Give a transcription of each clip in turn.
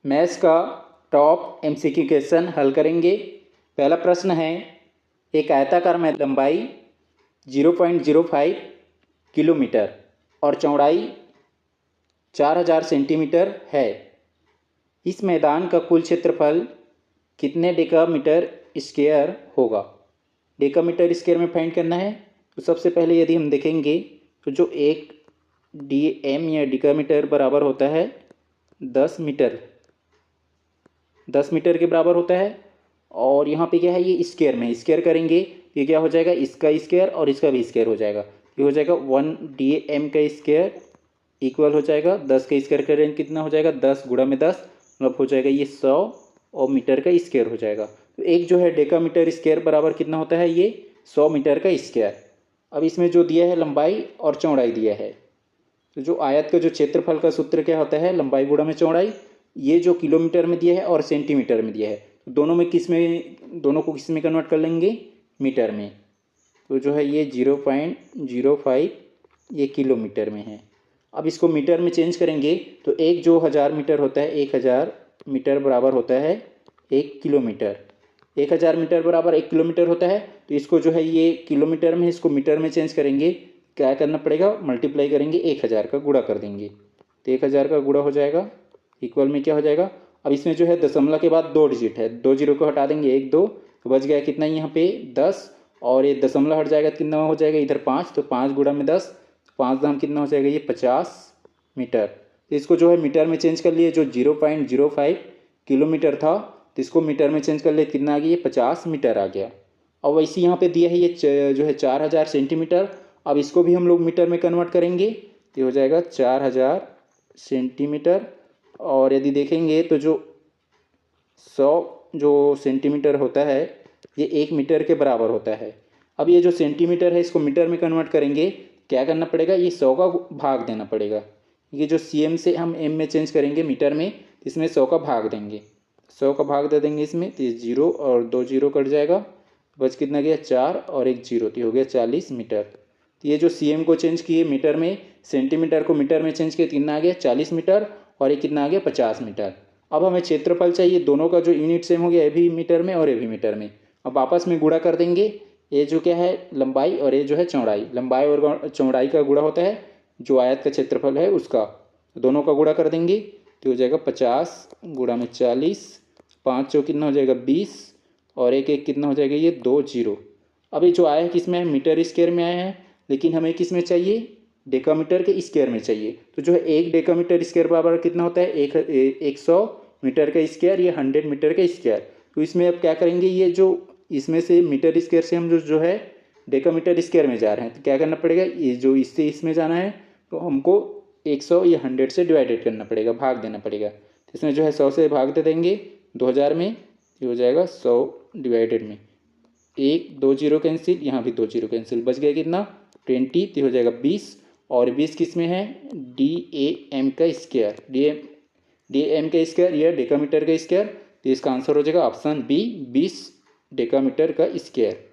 Maths का top MCQ question हल करेंगे। पहला प्रश्न है, एक आयताकार में लंबाई 0.05 किलोमीटर और चौड़ाई 4000 सेंटीमीटर है। इस मैदान का कुल क्षेत्रफल कितने डेकामीटर स्क्वायर होगा? डेकामीटर स्क्वायर में फाइंड करना है। तो सबसे पहले यदि हम देखेंगे तो जो एक डीएम या डेकामीटर बराबर होता है 10 मीटर के बराबर होता है। और यहाँ पे क्या है, ये स्क्वायर में स्क्वायर करेंगे, ये क्या हो जाएगा, इसका स्क्वायर और इसका भी स्क्वायर हो जाएगा। ये हो जाएगा 1 DM का स्क्वायर इक्वल हो जाएगा 10 का स्क्वायर करेंगे कितना हो जाएगा, 10 गुणा में 10 मतलब हो जाएगा ये 100 और मीटर का स्क्वायर हो जाएगा। तो एक जो है डेकामीटर स्क्वायर बराबर कितना होता है, ये 100 मीटर का स्क्वायर। अब इसमें जो दिया है लंबाई और चौड़ाई दिया है, तो जो आयत का जो क्षेत्रफल का सूत्र क्या होता है, लंबाई गुणा में चौड़ाई। ये जो किलोमीटर में दिया है और सेंटीमीटर में दिया है, तो दोनों को किस में कन्वर्ट कर लेंगे, मीटर में। तो जो है ये 0.05 ये किलोमीटर में है। अब इसको मीटर में चेंज करेंगे तो एक जो 1000 मीटर होता है, 1000 मीटर बराबर होता है 1 किलोमीटर। 1000 मीटर बराबर 1 किलोमीटर होता है। तो इसको जो है ये किलोमीटर में, इसको मीटर में चेंज करेंगे, क्या करना पड़ेगा, मल्टीप्लाई करेंगे, 1000 का गुणा कर देंगे। तो 1000 का गुणा हो जाएगा इक्वल में क्या हो जाएगा। अब इसमें जो है दशमलव के बाद 2 डिजिट है, 2 जीरो को हटा देंगे, 1 2 तो बच गया कितना यहाँ पे 10, और ये दशमलव हट जाएगा कितना हो जाएगा इधर 5, तो 5 गुणा में 10, 5 दाम कितना हो जाएगा ये 50 मीटर। तो इसको जो है मीटर में चेंज कर लिए, जो 0.05 किलोमीटर था तो इसको मीटर में चेंज कर लिए, कितना आ गया, ये 50 मीटर आ गया। और वैसे यहाँ पे दिया है ये जो है 4000 सेंटीमीटर। अब इसको भी हम लोग मीटर में कन्वर्ट करेंगे तो हो जाएगा 4000 सेंटीमीटर। और यदि देखेंगे तो जो 100 जो सेंटीमीटर होता है ये 1 मीटर के बराबर होता है। अब ये जो सेंटीमीटर है इसको मीटर में कन्वर्ट करेंगे, क्या करना पड़ेगा, ये 100 का भाग देना पड़ेगा। ये जो CM से हम M में चेंज करेंगे मीटर में, इसमें 100 का भाग देंगे, 100 का भाग दे देंगे इसमें, तो ये 0 और 2 जीरो कट जाएगा, बच कितना गया 4 और 1 जीरो, तो हो गया 40 मीटर। तो ये जो CM को चेंज किए मीटर में, सेंटीमीटर को मीटर में चेंज किए, कितना आ गया 40 मीटर, और ये कितना आ गया 50 मीटर। अब हमें क्षेत्रफल चाहिए, दोनों का जो यूनिट सेम हो गया, ये भी मीटर में और ये भी मीटर में। अब आपस में गुणा कर देंगे, ये जो क्या है लंबाई और ये जो है चौड़ाई, लंबाई और चौड़ाई का गुणा होता है जो आयत का क्षेत्रफल है उसका, तो दोनों का गुणा कर देंगे तो हो जाएगा 50 गुणा में 40, 5 चौ कितना हो जाएगा 20, और एक एक कितना हो जाएगा ये 2 जीरो। अब ये जो आया है किस में है, मीटर स्क्वायर में आया है, लेकिन हमें किस में चाहिए, डेकामीटर के स्क्वायर में चाहिए। तो जो है 1 डेकामीटर स्क्वायर बराबर कितना होता है, 100 मीटर का स्क्वायर, ये 100 मीटर का स्क्वायर। तो इसमें अब क्या करेंगे, ये जो इसमें से मीटर स्क्वायर से हम जो है डेकामीटर स्क्वायर में जा रहे हैं, तो क्या करना पड़ेगा, ये जो इससे इसमें जाना है तो हमको 100 या 100 से डिवाइडेड करना पड़ेगा, भाग देना पड़ेगा। तो इसमें जो है 100 से भाग दे देंगे 2000 में, ये हो जाएगा 100 डिवाइडेड में 1 2 जीरो कैंसिल, यहाँ भी 2 जीरो कैंसिल, बच गया कितना 20, तो हो जाएगा 20। और 20 किस में है, DAM का स्क्वायर, DAM का स्क्वायर या डेकामीटर का स्क्वायर। तो इसका आंसर हो जाएगा ऑप्शन बी, 20 डेकामीटर का स्क्वायर।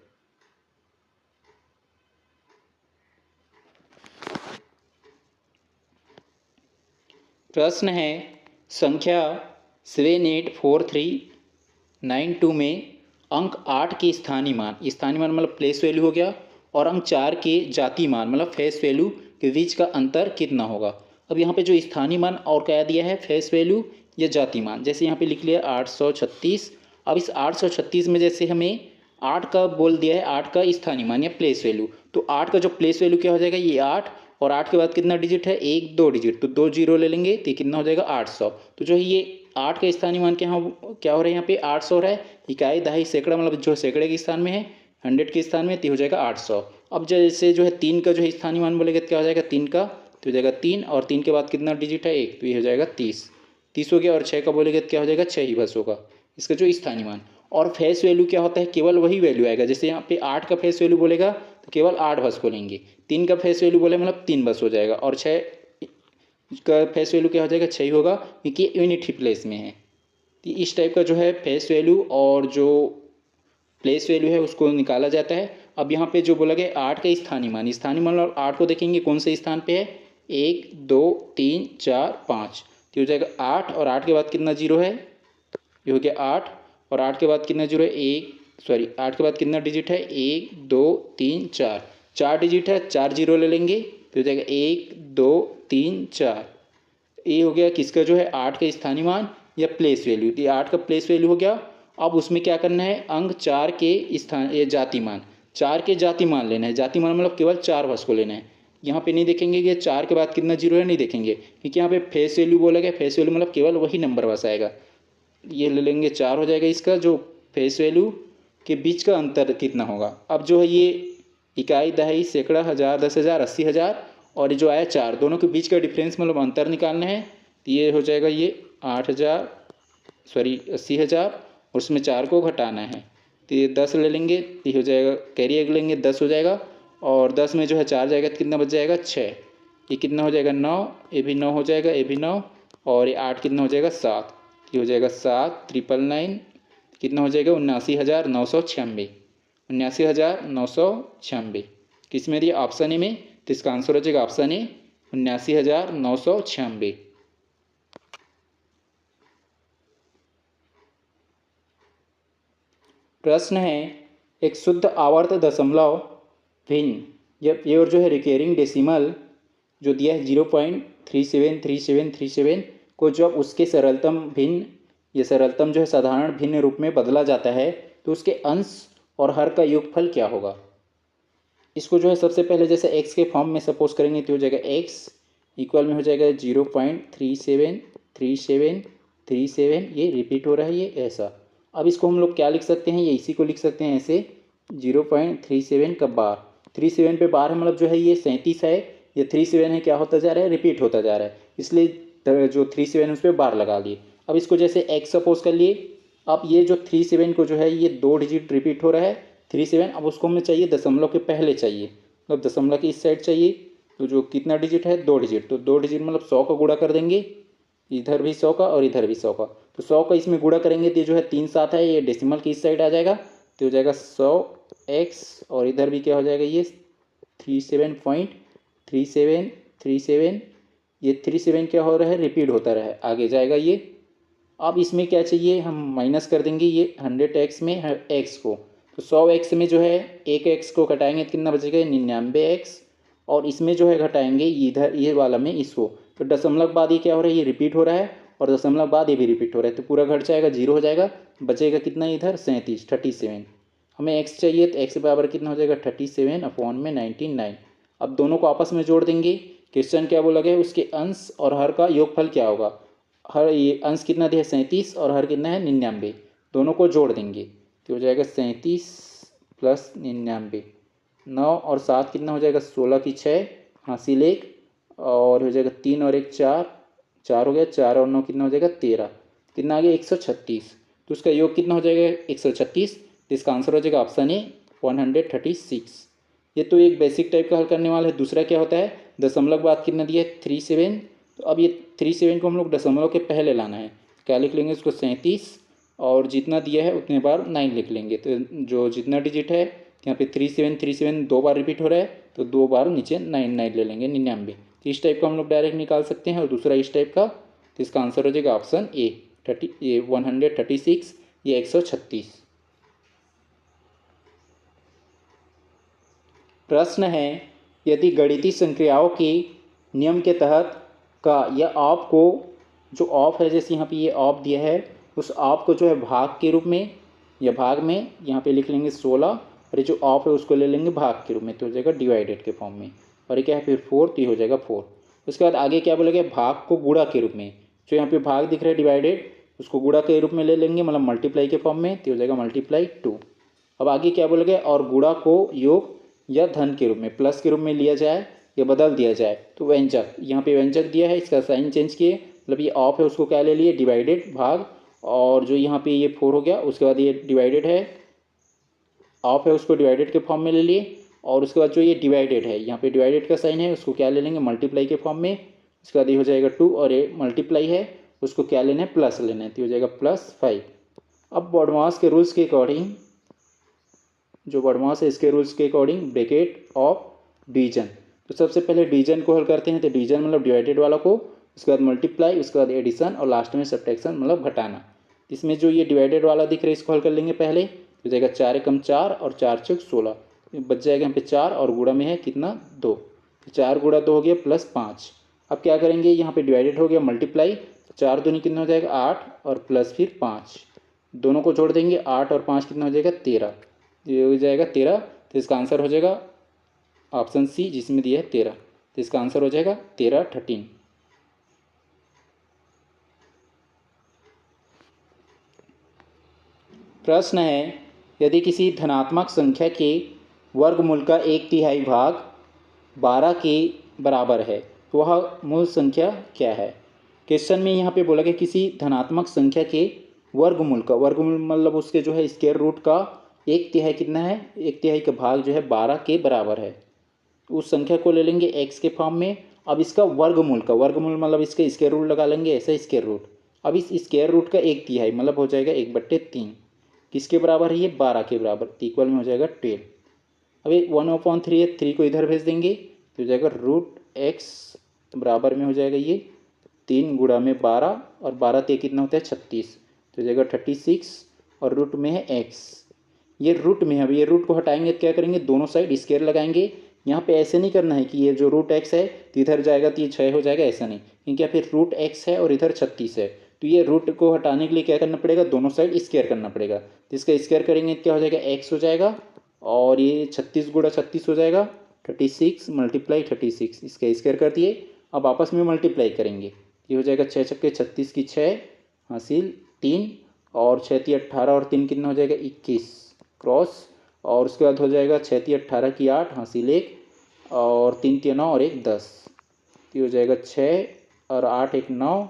प्रश्न है, संख्या 784392 में अंक 8 के स्थानीय मान मतलब प्लेस वैल्यू हो गया, और अंक 4 के जाति मान मतलब फेस वैल्यू के बीच का अंतर कितना होगा। अब यहाँ पे जो स्थानीय मान और क्या दिया है, फेस वैल्यू या जाति मान, जैसे यहाँ पे लिख लिया 836। अब इस 836 में जैसे हमें 8 का बोल दिया है, 8 का स्थानीय मान या प्लेस वैल्यू, तो 8 का जो प्लेस वैल्यू क्या हो जाएगा, ये 8, और 8 के बाद कितना डिजिट है, 1 2 डिजिट, तो 2 जीरो ले लेंगे तो कितना हो जाएगा 800। तो जो है ये 8 का स्थानीय मान क्या हो रहा है, यहाँ पे 800 हो रहा है, इकाई दहाई सैकड़ा मतलब जो सैकड़े के स्थान में है, 100 के स्थान में, तो हो जाएगा 800। अब जैसे जो है 3 का जो है स्थानीय मान बोलेगा तो क्या हो जाएगा, 3 का तो हो जाएगा 3, और 3 के बाद कितना डिजिट है 1, तो ये हो जाएगा 30, 30 हो गया। और 6 का बोलेगा तो क्या हो जाएगा 6 ही बस होगा इसका जो स्थानीय मान। और फेस वैल्यू क्या होता है, केवल वही वैल्यू आएगा, जैसे यहाँ पे 8 का फेस वैल्यू बोलेगा तो केवल 8 बस बोलेंगे, 3 का फेस वैल्यू बोले मतलब 3 बस हो जाएगा, और 6 का फेस वैल्यू क्या हो जाएगा 6 ही होगा, क्योंकि यूनिट ही प्लेस में है। तो इस टाइप का जो है फेस वैल्यू और जो प्लेस वैल्यू है उसको निकाला जाता है। अब यहाँ पे जो बोला गया 8 का स्थानीय मान और 8 को देखेंगे कौन से स्थान पे है, 1 2 3 4 5, तो हो जाएगा 8 और 8 के बाद कितना जीरो है, ये हो गया 8 और 8 के बाद कितना जीरो है, 8 के बाद कितना डिजिट है, 1 2 3 4, 4 डिजिट है, 4 जीरो ले लेंगे तो हो जाएगा 1 2 3 4। ये हो गया किसका जो है 8 का स्थानीय मान या प्लेस वैल्यू, तो 8 का प्लेस वैल्यू हो गया। अब उसमें क्या करना है, अंक 4 के स्थान ये जाति मान, 4 के जाति मान लेना है। जाति मान मतलब केवल 4 वर्ष को लेना है। यहाँ पे नहीं देखेंगे कि 4 के बाद कितना जीरो है, नहीं देखेंगे, क्योंकि यहाँ पे फेस वैल्यू बोला गया। फेस वैल्यू मतलब केवल वही नंबर बस आएगा। ये ले लेंगे 4 हो जाएगा इसका, जो फेस वैल्यू के बीच का अंतर कितना होगा। अब जो है ये इकाई, दहाई, सैकड़ा, हज़ार, 10,000, 80,000 और ये जो आया 4, दोनों के बीच का डिफरेंस मतलब अंतर निकालना है। तो ये हो जाएगा ये 80,000 और उसमें 4 को घटाना है, तो ये 10 ले लेंगे, तो ये हो जाएगा कैरी एक लेंगे 10 हो जाएगा, और 10 में जो है 4 जाएगा तो कितना बच जाएगा 6, ये कितना हो जाएगा 9, ये भी 9 हो जाएगा, ये भी 9 और ये 8 कितना हो जाएगा 7, ये हो जाएगा 7 999 कितना हो जाएगा 79,996, 79,996 किस में दिया, ऑप्शन ए में, तो इसका आंसर हो जाएगा ऑप्शन ए 79,996। प्रश्न है, एक शुद्ध आवर्त दशमलव भिन्न ये और जो है रिकरिंग डेसिमल जो दिया है 0.373737 को जब उसके सरलतम भिन्न या सरलतम जो है साधारण भिन्न रूप में बदला जाता है तो उसके अंश और हर का योगफल क्या होगा। इसको जो है सबसे पहले जैसे x के फॉर्म में सपोज करेंगे तो हो जाएगा x इक्वल में हो जाएगा 0.373737, ये रिपीट हो रहा है ये ऐसा। अब इसको हम लोग क्या लिख सकते हैं, ये इसी को लिख सकते हैं ऐसे 0.37 का बार, 37 पे बार है मतलब जो है ये 37 है, ये 37 है क्या होता जा रहा है, रिपीट होता जा रहा है, इसलिए जो 37 उस पर बार लगा लिए। अब इसको जैसे x सपोज कर लिए, अब ये जो 37 को जो है ये 2 डिजिट रिपीट हो रहा है 37, अब उसको हमें चाहिए दशमलव के पहले चाहिए, मतलब दशमलव की इस साइड चाहिए, तो जो कितना डिजिट है 2 डिजिट, तो 2 डिजिट मतलब 100 का गुणा कर देंगे, इधर भी 100 का और इधर भी 100 का, तो 100 का इसमें गुणा करेंगे तो जो है 3 7 है, ये डेसिमल की इस साइड आ जाएगा, तो हो जाएगा 100x और इधर भी क्या हो जाएगा ये 37.3737, ये 37 क्या हो रहा है, रिपीट होता रहा है, आगे जाएगा ये। अब इसमें क्या चाहिए, हम माइनस कर देंगे ये 100x में x को, तो 100x में जो है एक x को घटाएंगे तो कितना बचेगा 99x, और इसमें जो है घटाएंगे इधर ये वाला में इसको, तो दशमलव बाद ये क्या हो रहा है, ये रिपीट हो रहा है और दशमलव बाद ये भी रिपीट हो रहा है, तो पूरा घट जाएगा 0 हो जाएगा, बचेगा कितना इधर 37 हमें x चाहिए, तो x बराबर कितना हो जाएगा 37/99। अब दोनों को आपस में जोड़ देंगे, क्वेश्चन क्या बोला गया उसके अंश और हर का योगफल क्या होगा, हर ये अंश कितना दिया है 37 और हर कितना है 99, दोनों को जोड़ देंगे तो हो जाएगा 37 + 99, 9 और 7 कितना हो जाएगा 16 की 6 हासिल 1 और हो जाएगा 3 और 1 4, 4 हो गया, 4 और 9 कितना हो जाएगा 13, कितना आ गया 136, तो उसका योग कितना हो जाएगा 136, तो इसका आंसर हो जाएगा ऑप्शन ए 136। ये तो एक बेसिक टाइप का हल करने वाला है। दूसरा क्या होता है, दशमलव बाद कितना दिया है 37, तो अब ये 37 को हम लोग दशमलव के पहले लाना है, क्या लिख लेंगे उसको 37 और जितना दिया है उतने बार 9 लिख लेंगे, तो जो जितना डिजिट है यहाँ पे 37 2 बार रिपीट हो रहा है तो 2 बार नीचे 9 ले लेंगे 99, तो इस टाइप का हम लोग डायरेक्ट निकाल सकते हैं। और दूसरा इस टाइप का, तो इसका आंसर हो जाएगा ऑप्शन ए 136, ये 136। प्रश्न है, यदि गणितीय संक्रियाओं के नियम के तहत का यह ऑफ को, जो ऑफ है जैसे यहाँ पे ये ऑफ दिया है, उस ऑफ को जो है भाग के रूप में या भाग में यहाँ पे लिख लेंगे 16, और ये जो ऑफ है उसको ले लेंगे भाग के रूप में, तो हो जाएगा डिवाइडेड के फॉर्म में, और ये क्या है फिर 4, तो ये हो जाएगा 4। उसके बाद आगे क्या बोलेगा, भाग को गुणा के रूप में, जो यहाँ पे भाग दिख रहा है डिवाइडेड, उसको गुणा के रूप में ले लेंगे, मतलब मल्टीप्लाई के फॉर्म में, तो हो जाएगा मल्टीप्लाई 2। अब आगे क्या बोलेगा, और गुणा को योग या धन के रूप में, प्लस के रूप में लिया जाए या बदल दिया जाए, तो व्यंजक, यहाँ पे व्यंजक दिया है, इसका साइन चेंज किए, मतलब ये ऑफ है उसको क्या ले लिए डिवाइडेड भाग, और जो यहाँ पे ये 4 हो गया, उसके बाद ये डिवाइडेड है, ऑफ है उसको डिवाइडेड के फॉर्म में ले लिए, और उसके बाद जो ये डिवाइडेड है यहाँ पे डिवाइडेड का साइन है उसको क्या ले लेंगे मल्टीप्लाई के फॉर्म में, उसके बाद ये हो जाएगा 2, और ये मल्टीप्लाई है उसको क्या लेना है प्लस लेना है, तो हो जाएगा +5। अब बॉडमास के रूल्स के अकॉर्डिंग, जो बॉडमास है इसके रूल्स के अकॉर्डिंग ब्रैकेट ऑफ डिवीजन, तो सबसे पहले डिवीजन को हल करते हैं, तो डिवीजन मतलब डिवाइडेड वाला को उसके बाद मल्टीप्लाई, उसके बाद एडिशन और लास्ट में सब्ट्रैक्शन मतलब घटाना। इसमें जो ये डिवाइडेड वाला दिख रहा है इसको हल कर लेंगे पहले, हो जाएगा 4 एकम 4 और 4 चौक 16, बच जाएगा यहाँ पे 4 और गुणा में है कितना 2, 4 गुणा 2 हो गया प्लस 5। अब क्या करेंगे, यहाँ पे डिवाइडेड हो गया मल्टीप्लाई, 4 दूनी कितना हो जाएगा 8 और प्लस फिर 5, दोनों को जोड़ देंगे 8 और 5 कितना हो जाएगा 13, ये हो जाएगा 13। तो इसका आंसर हो जाएगा ऑप्शन सी जिसमें दिया है 13, तो इसका आंसर हो जाएगा 13। प्रश्न है, यदि किसी धनात्मक संख्या के वर्गमूल का 1/3 भाग 12 के बराबर है तो वह मूल संख्या क्या है। क्वेश्चन में यहाँ पे बोला गया किसी धनात्मक संख्या के वर्गमूल का, वर्गमूल मतलब उसके जो है स्क्वायर रूट का 1/3 कितना है, 1/3 का भाग जो है 12 के बराबर है। उस संख्या को ले लेंगे x के फॉर्म में। अब इसका वर्गमूल का, वर्गमूल मतलब इसके स्क्वायर रूट लगा लेंगे, ऐसा स्क्वायर रूट। अब इस स्क्वायर रूट का 1/3 मतलब हो जाएगा 1/3, किसके बराबर है ये 12 के बराबर, इक्वल में हो जाएगा 12। अभी 1/3 है, 3 को इधर भेज देंगे तो हो जाएगा √x बराबर में हो जाएगा ये 3 गुणा में 12 और 12 ते कितना होता है 36, तो हो जाएगा 36 और रूट में है x, ये रूट में है। अब ये रूट को हटाएंगे तो क्या करेंगे, दोनों साइड स्क्वायर लगाएंगे। यहाँ पे ऐसे नहीं करना है कि ये जो √x है तो इधर जाएगा तो ये 6 हो जाएगा, ऐसा नहीं, क्योंकि यहाँ फिर √x है और इधर 36 है, तो ये रूट को हटाने के लिए क्या करना पड़ेगा, दोनों साइड स्क्वायर करना पड़ेगा। तो इसका स्क्वायर करेंगे तो क्या हो जाएगा x हो जाएगा और ये 36 गुणा 36 हो जाएगा 36 मल्टीप्लाई 36, इसका स्क्वायर कर दिए। अब आपस में मल्टीप्लाई करेंगे, ये हो जाएगा 6 छक्के 36 की 6 हासिल 3 और 6 × 18 और 3 कितना हो जाएगा 21 क्रॉस, और उसके बाद हो जाएगा 6 × 18 की 8 हासिल 1 और 3 × 9 और 1 10, ये हो जाएगा 6 और 8 1 9,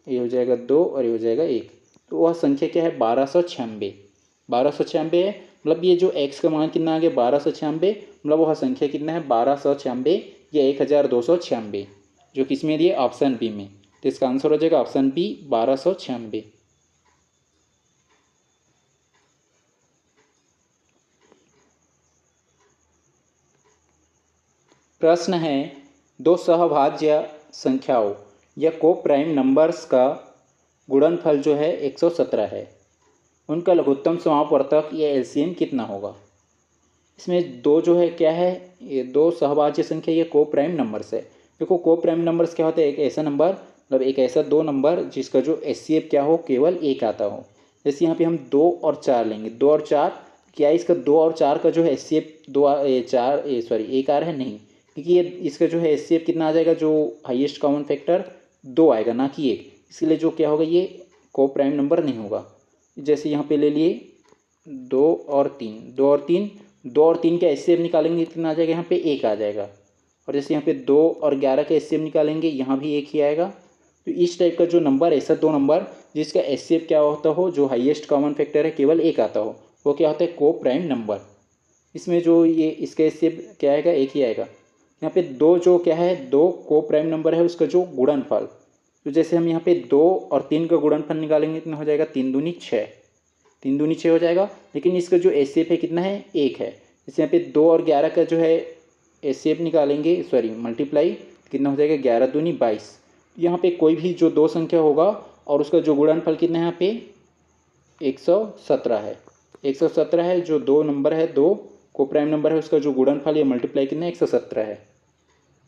ये हो जाएगा 2 और ये हो जाएगा 1। तो वह संख्या क्या है 1296, 1296 है। मतलब ये जो x का मान कितना आ गया 1296, मतलब वह संख्या कितना है 1296 या 1296, जो किसमें दिए ऑप्शन बी में। तो इसका आंसर हो जाएगा ऑप्शन बी 1296। प्रश्न है, दो सहभाज्य संख्याओं या को प्राइम नंबर्स का गुणनफल जो है 117 है, उनका लघुत्तम समापवर्तक या एलसीएम कितना होगा। इसमें दो जो है क्या है, ये दो सहभाज्य संख्या ये को प्राइम नंबर्स है। देखो को प्राइम नंबर्स क्या होता है, एक ऐसा नंबर मतलब एक ऐसा दो नंबर जिसका जो एचसीएफ क्या हो केवल एक आता हो। जैसे यहाँ पे हम 2 और 4 लेंगे, 2 और 4 क्या है, इसका 2 और 4 का जो है एचसीएफ 1 आ रहा है नहीं, क्योंकि ये इसका जो है एचसीएफ कितना आ जाएगा, जो हाईएस्ट कॉमन फैक्टर 2 आएगा ना कि 1, इसलिए जो क्या होगा ये को प्राइम नंबर नहीं होगा। जैसे यहाँ पे ले लिए 2 और 3, 2 और 3 का एचसीएफ निकालेंगे कितना आ जाएगा, यहाँ पे 1 आ जाएगा। और जैसे यहाँ पे 2 और 11 का एचसीएफ निकालेंगे यहाँ भी 1 ही आएगा। तो इस टाइप का जो नंबर, ऐसा दो नंबर जिसका एचसीएफ क्या होता हो, जो हाईएस्ट कॉमन फैक्टर है केवल 1 आता हो, वो क्या होता है को प्राइम नंबर। इसमें जो ये इसका एचसीएफ क्या आएगा 1 ही आएगा। यहाँ पे 2 जो क्या है 2 को प्राइम नंबर है, उसका जो गुणनफल, तो जैसे हम यहाँ पे 2 और 3 का गुणनफल निकालेंगे कितना हो जाएगा 3 दूनी 6, 3 दूनी 6 हो जाएगा। लेकिन इसका जो एचसीएफ है कितना है 1 है। जैसे यहाँ पे 2 और 11 का जो है एचसीएफ निकालेंगे, सॉरी मल्टीप्लाई, कितना हो जाएगा 11 दूनी 22। यहाँ पे कोई भी जो दो संख्या होगा और उसका जो गुणनफल कितना है यहाँ पे 117 है, 117 है। जो दो नंबर है, दो को प्राइम नंबर है, उसका जो गुणनफल या मल्टीप्लाई कितना है 117 है।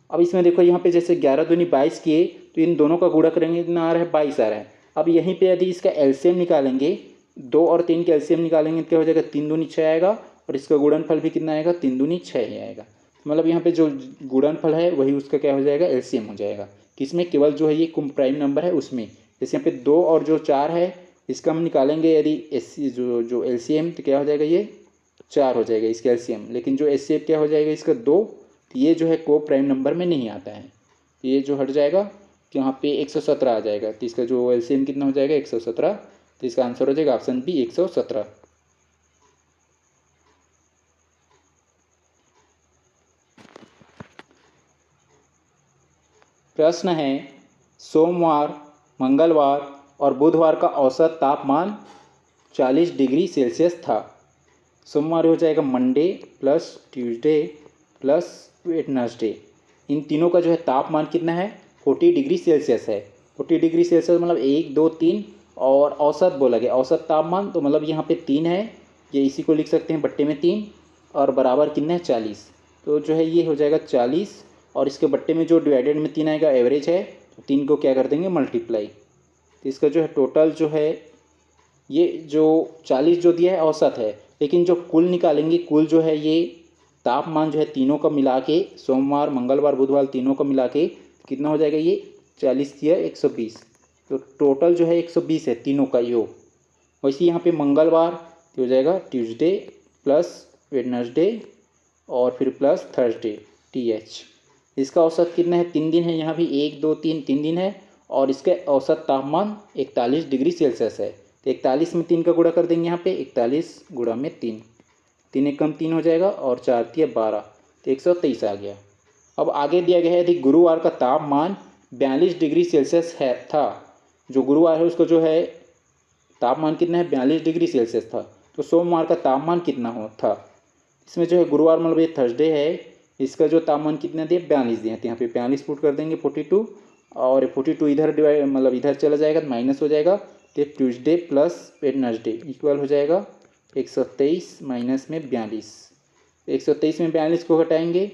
अब इसमें देखो यहाँ पे जैसे 11 दूनी 22 किए तो इन दोनों का गुणा करेंगे कितना आ रहा है 22 आ रहा है। अब यहीं पे यदि इसका एलसीएम निकालेंगे, 2 और 3 का एलसीएम निकालेंगे तो क्या हो जाएगा 3 दूनी 6 आएगा, और इसका गुणनफल भी कितना आएगा 3 दूनी 6 ही आएगा। मतलब यहाँ पे जो गुणनफल है वही उसका क्या हो जाएगा एलसीएम हो जाएगा, किसमें केवल जो है ये प्राइम नंबर है उसमें। जैसे यहाँ पे 2 और जो 4 है इसका हम निकालेंगे यदि जो एलसीएम तो क्या हो जाएगा ये 4 हो जाएगा इसका एलसीएम। लेकिन जो एचसीएफ क्या हो जाएगा इसका 2, तो ये जो है को प्राइम नंबर में नहीं आता है, तो ये जो हट जाएगा तो यहाँ पे 117 आ जाएगा। तो इसका जो एलसीएम कितना हो जाएगा 117, तो इसका आंसर हो जाएगा ऑप्शन बी 117। प्रश्न है, सोमवार, मंगलवार और बुधवार का औसत तापमान 40 डिग्री सेल्सियस था। सोमवार हो जाएगा Monday plus Tuesday plus Wednesday, इन तीनों का जो है तापमान कितना है 40 डिग्री सेल्सियस है। 40 डिग्री सेल्सियस मतलब 1 2 3, और औसत बोला गया, औसत तापमान तो मतलब यहाँ पे 3 है, ये इसी को लिख सकते हैं बट्टे में 3, और बराबर कितना है 40। तो जो है ये हो जाएगा 40, और इसके बट्टे में जो डिवाइडेड में 3 आएगा एवरेज है, तो 3 को क्या कर देंगे मल्टीप्लाई। तो इसका जो है टोटल जो है ये जो 40 जो दिया है औसत है, लेकिन जो कुल निकालेंगे, कुल जो है ये तापमान जो है तीनों का मिला के, सोमवार मंगलवार बुधवार तीनों का मिला के कितना हो जाएगा, ये 40 या 120, तो टोटल जो है 120 है तीनों का योग। वैसे यहाँ पे मंगलवार तो हो जाएगा ट्यूसडे प्लस वेडनेसडे और फिर प्लस थर्सडे TH। इसका औसत कितना है, 3 दिन है, यहाँ भी 1 2 3 3 दिन है, और इसका औसत तापमान 41 डिग्री सेल्सियस है। तो 41 में 3 का गुणा कर देंगे, यहाँ पे 41 गुणा में 3, 3 एक कम 3 हो जाएगा, और 4 3 12, तो 123 आ गया। अब आगे दिया गया है, यदि गुरुवार का तापमान 42 डिग्री सेल्सियस है था, जो गुरुवार है उसका जो है तापमान कितना है 42 डिग्री सेल्सियस था, तो सोमवार का तापमान कितना हो था। इसमें जो है गुरुवार मतलब ये थर्सडे है, इसका जो तापमान कितना दिया 42 दिए, तो यहाँ पे 42 पुट कर देंगे 42, और 42 इधर डिवाइड मतलब इधर चला जाएगा तो माइनस हो जाएगा, तो ट्यूसडे प्लस वेडनेसडे इक्वल हो जाएगा 123 माइनस में 42। 123 में 42 को घटाएंगे,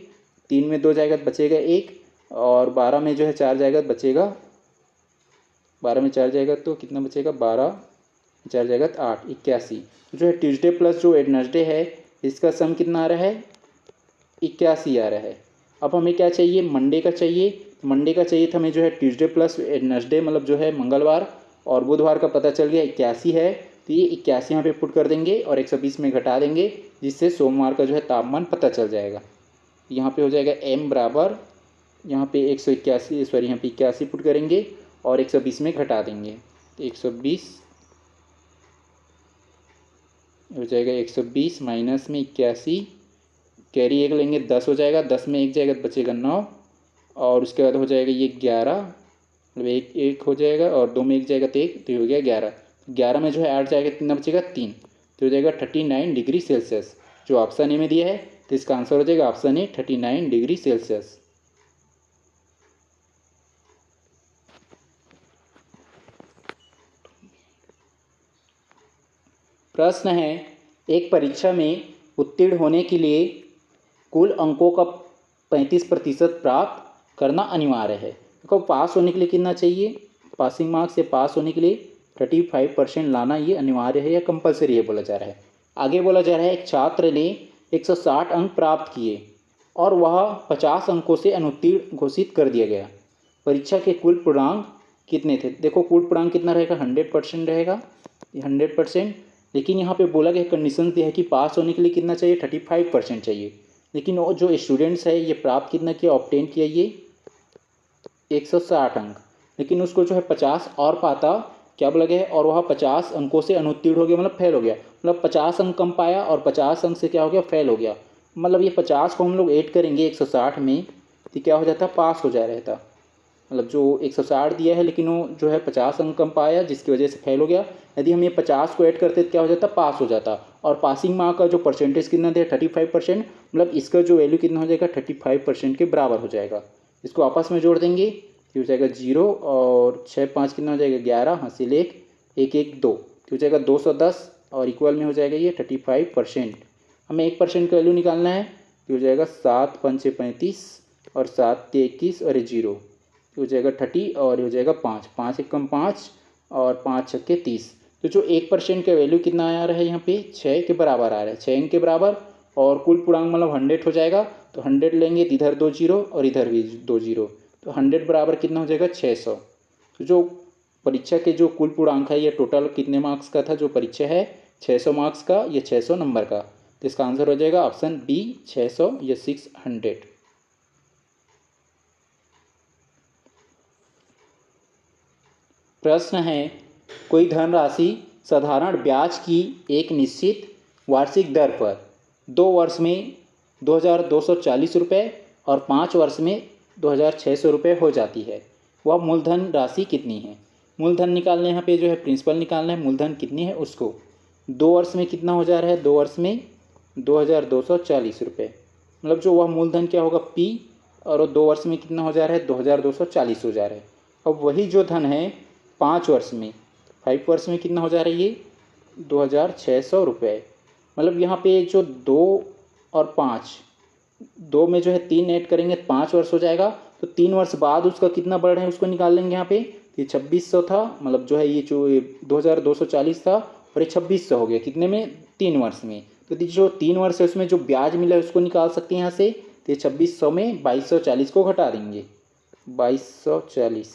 3 में 2 जाएगा तो बचेगा 1, और 12 में जो है 4 जाएगा तो बचेगा, 12 में 4 जाएगा तो कितना बचेगा, 12 4 जाएगा तो 8, 81। जो है ट्यूसडे प्लस जो वेडनेसडे है इसका सम कितना आ रहा है, 81 आ रहा है। अब हमें क्या चाहिए, मंडे का चाहिए। मंडे का चाहिए था हमें जो है ट्यूसडे प्लस वेडनेसडे मतलब जो है मंगलवार और बुधवार का पता चल गया 81 है, तो ये 81 यहाँ पे पुट कर देंगे और 120 में घटा देंगे, जिससे सोमवार का जो है तापमान पता चल जाएगा। यहाँ पे हो जाएगा m बराबर, यहाँ पे 181 सॉरी यहाँ पे 81 पुट करेंगे और 120 में घटा देंगे, तो 120 हो जाएगा 120 माइनस में 81, कैरी 1 लेंगे 10 हो जाएगा, 10 में 1 जाएगा तो बचेगा 9, और उसके बाद हो जाएगा ये 11 मतलब 1 हो जाएगा, और 2 में 1 जाएगा तो 1, तो ये हो गया 11। 11 में जो है 8 जाएगा कितना बचेगा 3, तो हो जाएगा 39 डिग्री सेल्सियस, जो ऑप्शन ए में दिया है, तो इसका आंसर हो जाएगा ऑप्शन ए 39 डिग्री सेल्सियस। प्रश्न है, एक परीक्षा में उत्तीर्ण होने के लिए कुल अंकों का 35% प्राप्त करना अनिवार्य है। देखो पास होने के लिए कितना चाहिए, पासिंग मार्क्स से पास होने के लिए 35% लाना ये अनिवार्य है या कंपलसरी है बोला जा रहा है। आगे बोला जा रहा है, एक छात्र ने 160 अंक प्राप्त किए और वह 50 अंकों से अनुत्तीर्ण घोषित कर दिया गया। परीक्षा के कुल पूर्णांक कितने थे। देखो कुल पूर्णांक कितना रहेगा, 100% रहेगा, ये 100%। लेकिन यहाँ पे बोला गया कंडीशन दिया है कि पास होने के लिए कितना चाहिए, 35% चाहिए। लेकिन वो जो स्टूडेंट्स है ये प्राप्त कितना किया, ऑब्टेन किया ये 160 अंक, लेकिन उसको जो है 50 और पाता, क्या बोला गया है, और वह 50 अंकों से अनुत्तीर्ण हो गया मतलब फेल हो गया, मतलब 50 अंक कम पाया और 50 अंक से क्या हो गया, फेल हो गया। मतलब ये 50 को हम लोग ऐड करेंगे 160 में तो क्या हो जाता, पास हो जा रहता। मतलब जो 160 दिया है लेकिन वो जो है 50 अंक कम पाया जिसकी वजह से फेल हो गया। यदि हम ये 50 को ऐड करते तो क्या हो जाता, पास हो जाता। और पासिंग मार्क का जो परसेंटेज कितना दिया 35%, मतलब इसका जो वैल्यू कितना हो जाएगा 35% के बराबर हो जाएगा। इसको आपस में जोड़ देंगे तो हो जाएगा 0 और 6 5 कितना हो जाएगा 11, हासिल 1 1 1 2, तो हो जाएगा 210 और इक्वल में हो जाएगा ये 35%। हमें 1% का वैल्यू निकालना है तो हो जाएगा 7 5 6 35 और 7 3 21 और 0 हो जाएगा 30 और हो जाएगा 5 5 1 कम 5 और 5 छक्के 30। तो जो 1% का वैल्यू कितना आ रहा है यहाँ पे 6 के बराबर आ रहा है, 6 अंक के बराबर। और कुल पूर्णांक मतलब 100 हो जाएगा, तो 100 लेंगे तो इधर 2 0 और इधर भी 2 0, तो 100 बराबर कितना हो जाएगा 600। तो जो परीक्षा के जो कुल पूर्णांक है ये टोटल कितने मार्क्स का था, जो परीक्षा है 600 मार्क्स का, ये 600 नंबर का। तो इसका आंसर हो जाएगा ऑप्शन बी 600 या 600। प्रश्न है, कोई धनराशि साधारण ब्याज की एक निश्चित वार्षिक दर पर 2 वर्ष में 2240 रुपये और 5 वर्ष में 2600 रुपये हो जाती है, वह मूलधन राशि कितनी है। मूलधन निकालने यहाँ पे जो है प्रिंसिपल निकालना है, मूलधन कितनी है उसको। 2 वर्ष में कितना हो जा रहा है, 2 वर्ष में 2240 रुपये, मतलब जो वह मूलधन क्या होगा P और वो 2 वर्ष में कितना हो जा रहा है, 2240 हो जा रहा है। अब वही जो धन है 5 वर्ष में, 5 वर्ष में कितना हो जा रहा है, ये 2600 रुपये। मतलब यहाँ पे जो 2 और 5, 2 में जो है 3 ऐड करेंगे 5 वर्ष हो जाएगा। तो 3 वर्ष बाद उसका कितना बढ़ रहा है उसको निकाल लेंगे यहाँ पे। ये 2600 था, मतलब जो है ये जो 2240 था और ये 2600 हो गया कितने में, 3 वर्ष में। तो जो 3 वर्ष है उसमें जो ब्याज मिला है उसको निकाल सकते हैं यहाँ से। तो ये 2600 में 2240 को घटा देंगे, 2240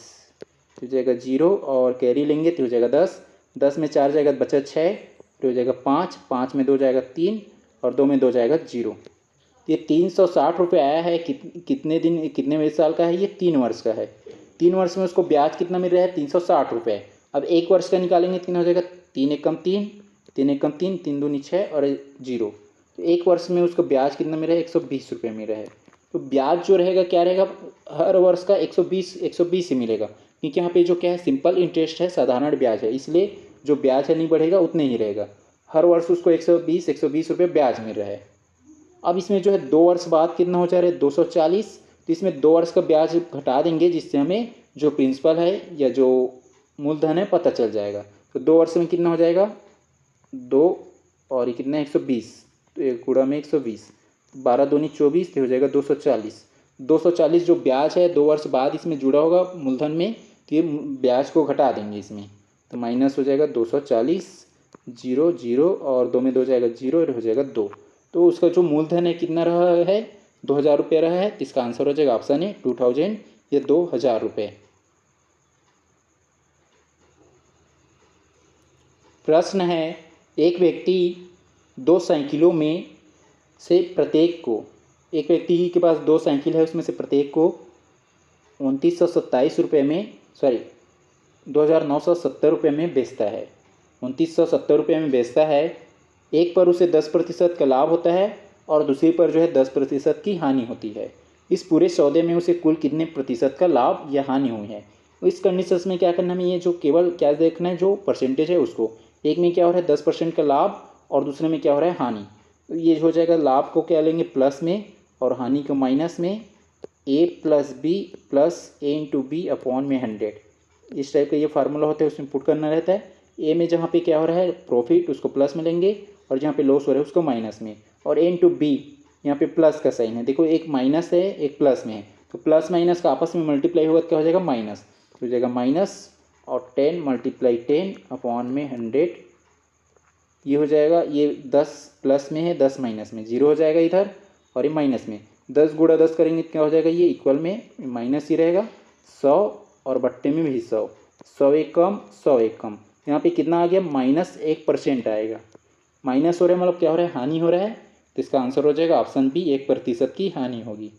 तो हो जाएगा 0 और कैरी लेंगे तो हो जाएगा 10, 10 में 4 जाएगा बचा 6, तो हो जाएगा 5, 5 में 2 जाएगा 3 और 2 में 2 जाएगा 0। ये 360 रुपये आया है। कितने दिन, कितने साल का है, ये 3 वर्ष का है। 3 वर्ष में उसको ब्याज कितना मिल रहा है, 360 रुपये। अब 1 वर्ष का निकालेंगे कितना हो जाएगा, 3 एकम 3, 3 एकम 3, 3 दूनी 6 और 0। तो 1 वर्ष में उसको ब्याज कितना मिल रहा है, 120 रुपये मिल रहा है। तो ब्याज जो रहेगा क्या रहेगा, हर वर्ष का 120 ही मिलेगा, क्योंकि यहाँ पे जो क्या है सिंपल इंटरेस्ट है, साधारण ब्याज है, इसलिए जो ब्याज है नहीं बढ़ेगा उतने ही रहेगा। हर वर्ष उसको 120 रुपये ब्याज मिल रहा है। अब इसमें जो है 2 वर्ष बाद कितना हो जा रहा है, 240। तो इसमें 2 वर्ष का ब्याज घटा देंगे, जिससे हमें जो प्रिंसिपल है या जो मूलधन है पता चल जाएगा। तो 2 वर्ष में कितना हो जाएगा, 2 और ये कितना है 120, तो एक गुणा में 120, 12 दूनी 24 तो हो जाएगा 240। 240 जो ब्याज है 2 वर्ष बाद इसमें जुड़ा होगा मूलधन में, तो ये ब्याज को घटा देंगे इसमें, तो माइनस हो जाएगा 240, 0 0 और 2 में 2 जाएगा 0 और हो जाएगा 2। तो उसका जो मूलधन है कितना रहा है, 2000 रुपये रहा है। इसका आंसर हो जाएगा ऑप्शन ए 2000 या 2000 रुपये। प्रश्न है, एक व्यक्ति 2 साइकिलों में से प्रत्येक को, एक व्यक्ति के पास 2 साइकिल है, उसमें से प्रत्येक को 2927 रुपये में 2970 रुपये में बेचता है। 2970 रुपये में बेचता है। एक पर उसे 10% का लाभ होता है और दूसरी पर जो है 10% की हानि होती है। इस पूरे सौदे में उसे कुल कितने प्रतिशत का लाभ या हानि हुई है। तो इस कंडीशन में क्या करना है, ये जो केवल क्या देखना है, जो परसेंटेज है उसको। एक में क्या हो रहा है 10% का लाभ और दूसरे में क्या हो रहा है हानि। तो ये हो जाएगा, लाभ को क्या लेंगे प्लस में और हानि को माइनस में। a plus b plus a into b upon में 100, इस टाइप का ये फार्मूला होता है, उसमें पुट करना रहता है। ए में जहाँ पे क्या हो रहा है प्रॉफिट उसको प्लस में लेंगे और जहाँ पे लॉस हो रहा है उसको माइनस में। और ए इंटू बी, यहाँ पे प्लस का साइन है, देखो एक माइनस है एक प्लस में है, तो प्लस माइनस का आपस में मल्टीप्लाई होगा तो क्या हो जाएगा माइनस, तो हो जाएगा माइनस और 10 × 10 अपॉन में 100। ये हो जाएगा, ये 10 प्लस में है 10 माइनस में, 0 हो जाएगा इधर और ये माइनस में। 10 × 10 करेंगे क्या हो जाएगा, ये इक्वल में माइनस ही रहेगा। 100 और बट्टे में भी 100, 100 एक कम 100 एक कम, यहाँ पे कितना आ गया -1% आएगा। माइनस हो रहा है मतलब क्या हो रहा है, हानि हो रहा है। तो इसका आंसर हो जाएगा ऑप्शन बी, 1% की हानि होगी।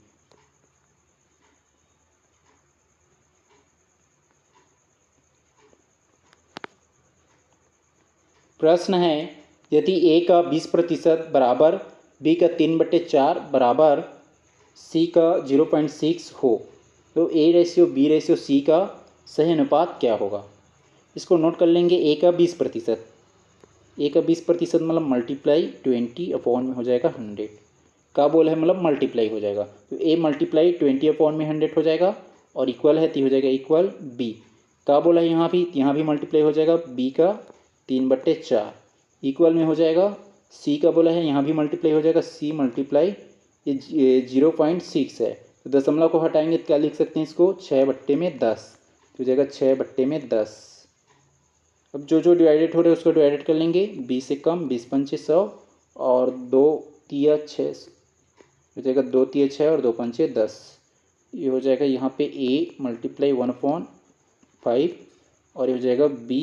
प्रश्न है, यदि ए का 20% बराबर बी का 3/4 बराबर सी का 0.6 हो, तो a ratio b ratio c का सही अनुपात क्या होगा। इसको नोट कर लेंगे। ए का 20%, ए का 20% मतलब मल्टीप्लाई 20 अपॉन में हो जाएगा 100 का बोल है, मतलब मल्टीप्लाई हो जाएगा। तो ए मल्टीप्लाई 20 अपॉन में 100 हो जाएगा और इक्वल है तो हो जाएगा इक्वल बी का बोला है, यहाँ भी मल्टीप्लाई हो जाएगा बी का 3/4 इक्वल में हो जाएगा सी का बोला है, यहाँ भी मल्टीप्लाई हो जाएगा सी मल्टीप्लाई ये 0.6 है, तो दशमलव को हटाएंगे तो क्या लिख सकते हैं इसको 6/10 तो हो जाएगा 6/10। अब जो जो डिवाइडेड हो रहे हैं उसको डिवाइडेड कर लेंगे, 20 से कम 20 पंचे 100 और 2 तिया 6 हो जाएगा, 2 तिया 6 और 2 पंचे 10। ये हो जाएगा यहाँ पे a मल्टीप्लाई 1/5 और ये हो जाएगा b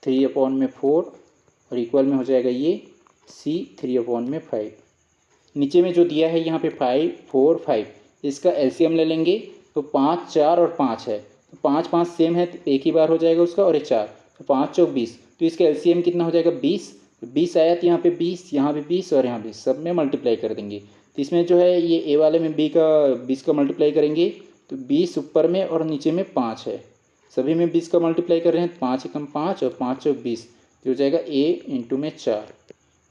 3/4 और इक्वल में हो जाएगा ये c 3/5। नीचे में जो दिया है यहाँ पे 5 4 5, इसका एलसीएम ले लेंगे तो 5 4 और 5 है, तो 5 5 सेम है तो एक ही बार हो जाएगा उसका, और ये 4 तो 5 चौक 20, तो इसका एलसीएम कितना हो जाएगा 20। 20 आया तो यहाँ पे 20, यहाँ पे 20 और यहाँ 20, सब में मल्टीप्लाई कर देंगे। तो इसमें जो है ये ए वाले में बी का 20 का मल्टीप्लाई करेंगे तो 20 ऊपर में और नीचे में 5 है, सभी में 20 का मल्टीप्लाई कर रहे हैं, 5 एकम 5 और 5 चौक 20 तो हो जाएगा a इंटू में 4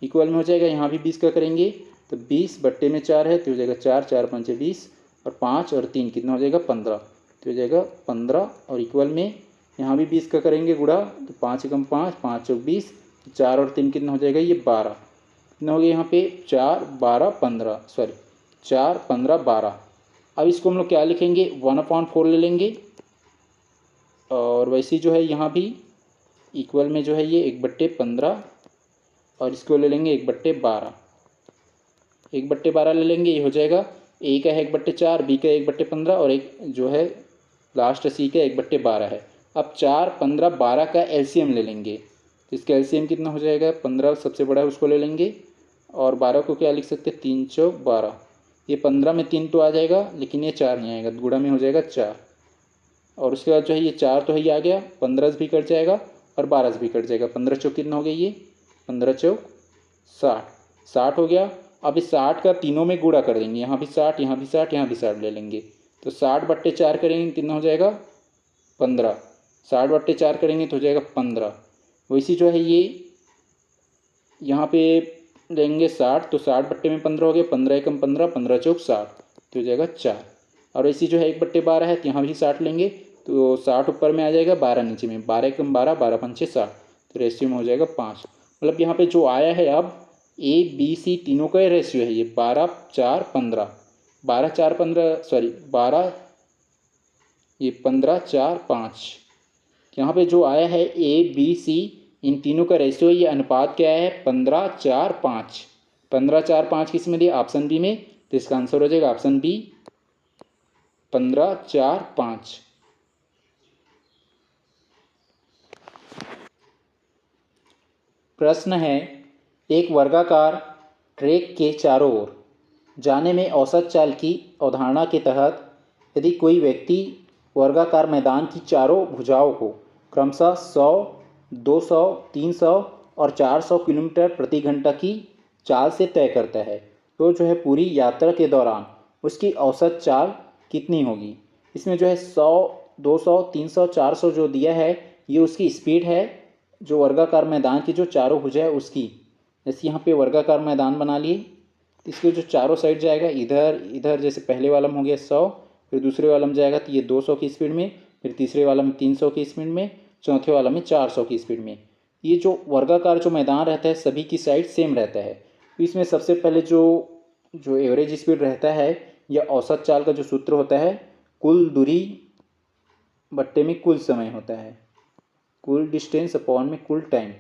इक्वल में हो जाएगा, यहाँ भी 20 का करेंगे तो 20/4 है तो हो जाएगा 4 4 पंचे 20 और 5 और 3 कितना हो जाएगा 15, तो हो जाएगा 15 और इक्वल में यहाँ भी 20 का करेंगे गुणा, तो 5 एकम 5, 5 चौक 20, 4 और 3 कितना हो जाएगा ये 12, कितना हो गया यहाँ पे 4 12 15, सॉरी 4 15 12। अब इसको हम लोग क्या लिखेंगे 1/4 ले लेंगे, और वैसे जो है यहाँ भी इक्वल में जो है ये 1/15 और इसको ले लेंगे 1/12, 1/12 ले लेंगे, ये हो जाएगा ए का है 1/4, बी का 1/15 और एक जो है लास्ट सी का 1/12 है। अब 4 15 12 का एलसीएम ले लेंगे, तो इसका एलसीएम कितना हो जाएगा 15 सबसे बड़ा है उसको ले लेंगे, और 12 को क्या लिख सकते हैं 3 चौक 12, ये 15 में 3 तो आ जाएगा लेकिन ये 4 नहीं आएगा, गुणा में हो जाएगा 4, और उसके बाद जो है ये 4 तो है ये आ गया, 15 भी कट जाएगा और 12 भी कट जाएगा, 15 चौक कितना हो गया ये 15 चौक 60, 60 हो गया। अब इस 60 का तीनों में गुणा कर देंगे, यहाँ भी 60 यहाँ भी 60 यहाँ भी 60 ले लेंगे, तो 60/4 करेंगे कितना हो जाएगा 15, 60/4 करेंगे तो हो जाएगा 15। वैसे जो है ये यहाँ पे लेंगे 60, तो 60/15 हो गया, 15 एकम 15, 15 चौक 60, तो हो जाएगा 4। और ऐसी जो है 1/12 है, तो यहाँ भी 60 लेंगे, तो 60 ऊपर में आ जाएगा, 12 नीचे में, 12 एकम 12, 12 पंचे 60, तो रेशियो में हो जाएगा 5। मतलब यहाँ पे जो आया है अब ए बी सी तीनों का रेशियो है ये 12 4 15, 12 4 15 सॉरी 12 ये 15 4 5। यहाँ पे जो आया है ए बी सी इन तीनों का रेशियो, ये अनुपात क्या है 15 4 5, 15 4 5 किस में दिया ऑप्शन बी में, तो इसका आंसर हो जाएगा ऑप्शन बी 15 4 5। प्रश्न है एक वर्गाकार ट्रैक के चारों ओर जाने में औसत चाल की अवधारणा के तहत यदि कोई व्यक्ति वर्गाकार मैदान की चारों भुजाओं को क्रमशः 100 200 300 और 400 किलोमीटर प्रति घंटा की चाल से तय करता है, तो जो है पूरी यात्रा के दौरान उसकी औसत चाल कितनी होगी। इसमें जो है 100 200 300 400 जो दिया है ये उसकी स्पीड है, जो वर्गाकार मैदान की जो चारों भुजा है उसकी। जैसे यहाँ पे वर्गाकार मैदान बना लिए, इसके जो चारों साइड जाएगा इधर इधर, जैसे पहले वाला में हो गया 100, फिर दूसरे वाला में जाएगा तो ये 200 की स्पीड में, फिर तीसरे वाला में 300 की स्पीड में, चौथे वाला में 400 की स्पीड में। ये जो वर्गाकार जो मैदान रहता है सभी की साइड सेम रहता है, तो इसमें सबसे पहले जो जो एवरेज स्पीड रहता है या औसत चाल का जो सूत्र होता है कुल दूरी बट्टे में कुल समय होता है, कुल डिस्टेंस अपॉन में कुल टाइम।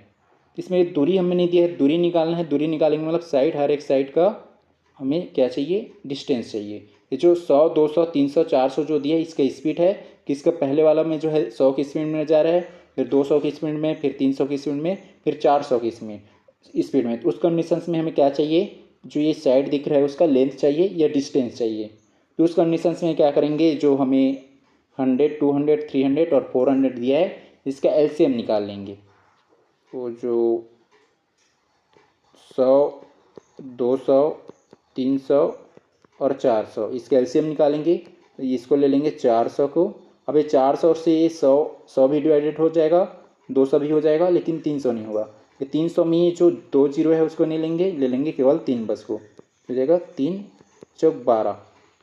इसमें दूरी हमें नहीं दिया है, दूरी निकालना है, दूरी निकालेंगे मतलब साइड हर एक साइड का हमें क्या चाहिए डिस्टेंस चाहिए। ये जो 100 200 300 400 जो दिया है इसका स्पीड है, किसका पहले वाला में जो है 100 की स्पीड में जा रहा है, फिर 200 की स्पीड में, फिर 300 की स्पीड में, फिर 400 की स्पीड में। तो उस कंडीशंस में हमें क्या चाहिए, जो ये साइड दिख रहा है उसका लेंथ चाहिए या डिस्टेंस चाहिए। तो उस कंडीशंस में क्या करेंगे, जो हमें 100 200 300 और 400 दिया है इसका एलसीएम निकाल लेंगे। तो जो 100 200 300 और 400 इसका एलसीएम निकालेंगे, तो इसको ले लेंगे 400 को। अब ये 400 से 100 भी डिवाइडेड हो जाएगा, 200 भी हो जाएगा, लेकिन 300 नहीं होगा। ये 300 में ये जो 2 जीरो है उसको नहीं लेंगे, ले लेंगे केवल 3 बस को, हो जाएगा 3 चौक 12।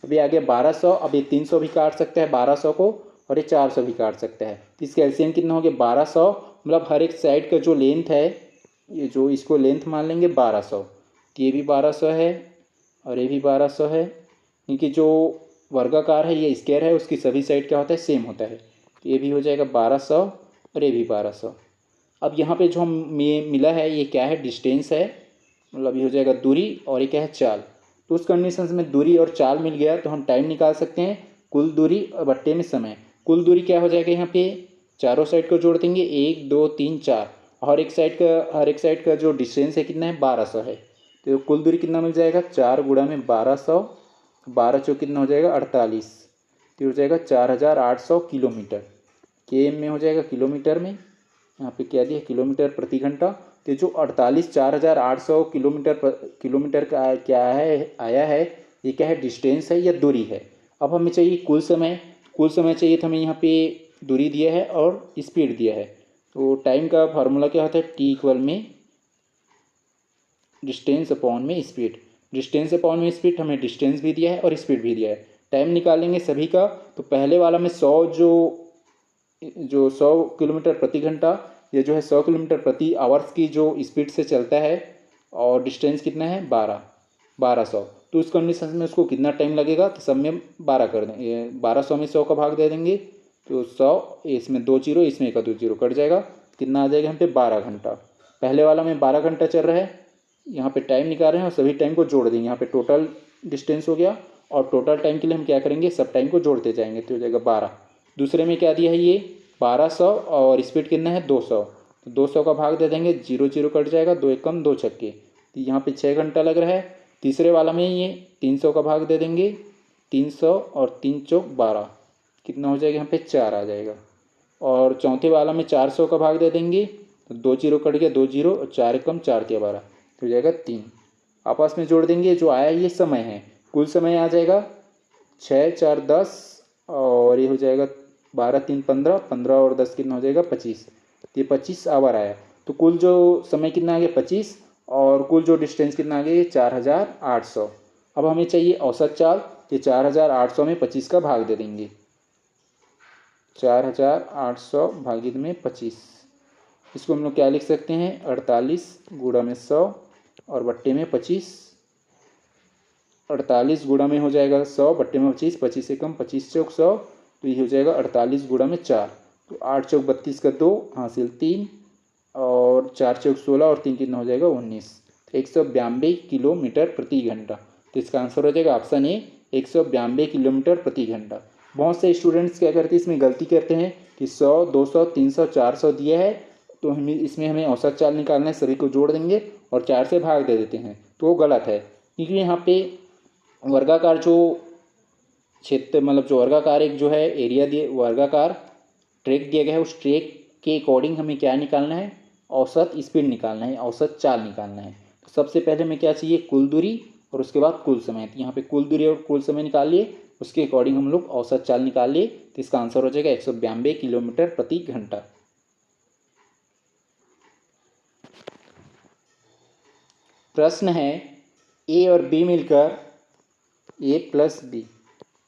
अभी आ गया 1200, अब ये 300 भी काट सकता है 1200 को, और ये 400 भी काट सकता है, तो इसका एलसीएम कितना हो गया 1200। मतलब हर एक साइड का जो लेंथ है, ये जो इसको लेंथ मान लेंगे 1200, तो ये भी 1200 है और ये भी 1200 है, क्योंकि जो वर्गाकार है ये स्क्वायर है उसकी सभी साइड क्या होता है सेम होता है, तो ये भी हो जाएगा 1200 और ये भी 1200। अब यहाँ पे जो हमें मिला है ये क्या है डिस्टेंस है, मतलब ये हो जाएगा दूरी, और ये क्या है चाल। तो उस कंडीशन में दूरी और चाल मिल गया तो हम टाइम निकाल सकते हैं, कुल दूरी और बट्टे में समय। कुल दूरी क्या हो जाएगा, यहाँ पे चारों साइड को जोड़ देंगे 1 2 3 4, हर एक साइड का जो डिस्टेंस है कितना है 1200 है, तो कुल दूरी कितना मिल जाएगा 4 गुणा में 1200, 12 चौक कितना हो जाएगा 48, तो हो जाएगा 4800 किलोमीटर। के में हो जाएगा किलोमीटर में, यहाँ पे क्या दिया किलोमीटर प्रति घंटा। तो जो 4800 किलोमीटर का क्या है आया है, ये क्या है डिस्टेंस है या दूरी है। अब हमें चाहिए कुल समय, कुल समय चाहिए तो हमें यहाँ पे दूरी दिया है और स्पीड दिया है। तो टाइम का फार्मूला क्या होता है, टी इक्वल में डिस्टेंस अपॉन में स्पीड। डिस्टेंस अपॉन में स्पीड, हमें डिस्टेंस भी दिया है और स्पीड भी दिया है। टाइम निकालेंगे सभी का। तो पहले वाला में 100 जो 100 किलोमीटर प्रति घंटा, ये जो है 100 किलोमीटर प्रति आवर्स की जो स्पीड से चलता है, और डिस्टेंस कितना है 1200। तो उस कंडीशन में उसको कितना टाइम लगेगा, तो सब में 12 कर देंगे, 1200 में 100 का भाग दे देंगे, तो 100, इसमें 2 जीरो, इसमें एक 2 जीरो कट जाएगा, कितना आ जाएगा यहाँ पे 12 घंटा। पहले वाला में 12 घंटा चल रहा है, यहाँ पे टाइम निकाल रहे हैं और सभी टाइम को जोड़ देंगे। यहाँ पे टोटल डिस्टेंस हो गया, और टोटल टाइम के लिए हम क्या करेंगे, सब टाइम को जोड़ते जाएंगे, तो हो जाएगा 12। दूसरे में क्या दिया है ये 1200, और स्पीड कितना है 200, तो 200 का भाग दे देंगे, 0 0 कट जाएगा, 2 एकम 2 छक्के, तो यहाँ पे 6 घंटा लग रहा है। तीसरे वाला में ये 300 का भाग दे देंगे, 300 और 3 चौक 12, कितना हो जाएगा यहाँ पे 4 आ जाएगा। और चौथे वाला में 400 का भाग दे देंगे, तो 2 जीरो कट गया, 2 जीरो, और 4 एकम 4 तिया 12, तो हो जाएगा 3। आपस में जोड़ देंगे, जो आया ये समय है, कुल समय आ जाएगा 6 4 10, और ये हो जाएगा 12 3 15, 15 और 10 कितना हो जाएगा 25, ये 25 आवर आया। तो कुल जो समय कितना आ गया 25, और कुल जो डिस्टेंस कितना आ गया 4800। अब हमें चाहिए औसत चाल, ये 4800 में 25 का भाग दे देंगे, 4800 भागित में 25, इसको हम लोग क्या लिख सकते हैं 48 गुणा में 100 और बट्टे में 25। 48 गुणा में हो जाएगा 100, बट्टे में 25, 25 से कम 25 चौक 100, तो ये हो जाएगा 48 गुणा में 4, तो 8 चौक 32 का 2 हासिल 3, और 4 चौक 16 और 3 कितना हो जाएगा 19, 192 किलोमीटर प्रति घंटा। तो इसका आंसर हो जाएगा ऑप्शन ए, 192 किलोमीटर प्रति घंटा। बहुत से स्टूडेंट्स क्या करते हैं, इसमें गलती करते हैं कि 100 200 300 400 दिया है, तो हमें औसत चाल निकालना है, सभी को जोड़ देंगे और 4 से भाग दे देते हैं, तो वो गलत है। क्योंकि यहाँ पे वर्गाकार जो क्षेत्र, मतलब जो वर्गाकार एक जो है एरिया दिए, वर्गाकार ट्रैक दिया गया है, उस ट्रैक के अकॉर्डिंग हमें क्या निकालना है, औसत स्पीड निकालना है, औसत चाल निकालना है। तो सबसे पहले हमें क्या चाहिए, कुल दूरी, और उसके बाद कुल समय। तो यहाँ पे कुल दूरी और कुल समय निकाल लिए, उसके अकॉर्डिंग हम लोग औसत चाल निकाल लिए, तो इसका आंसर हो जाएगा 192 किलोमीटर प्रति घंटा। प्रश्न है, ए और बी मिलकर, ए प्लस बी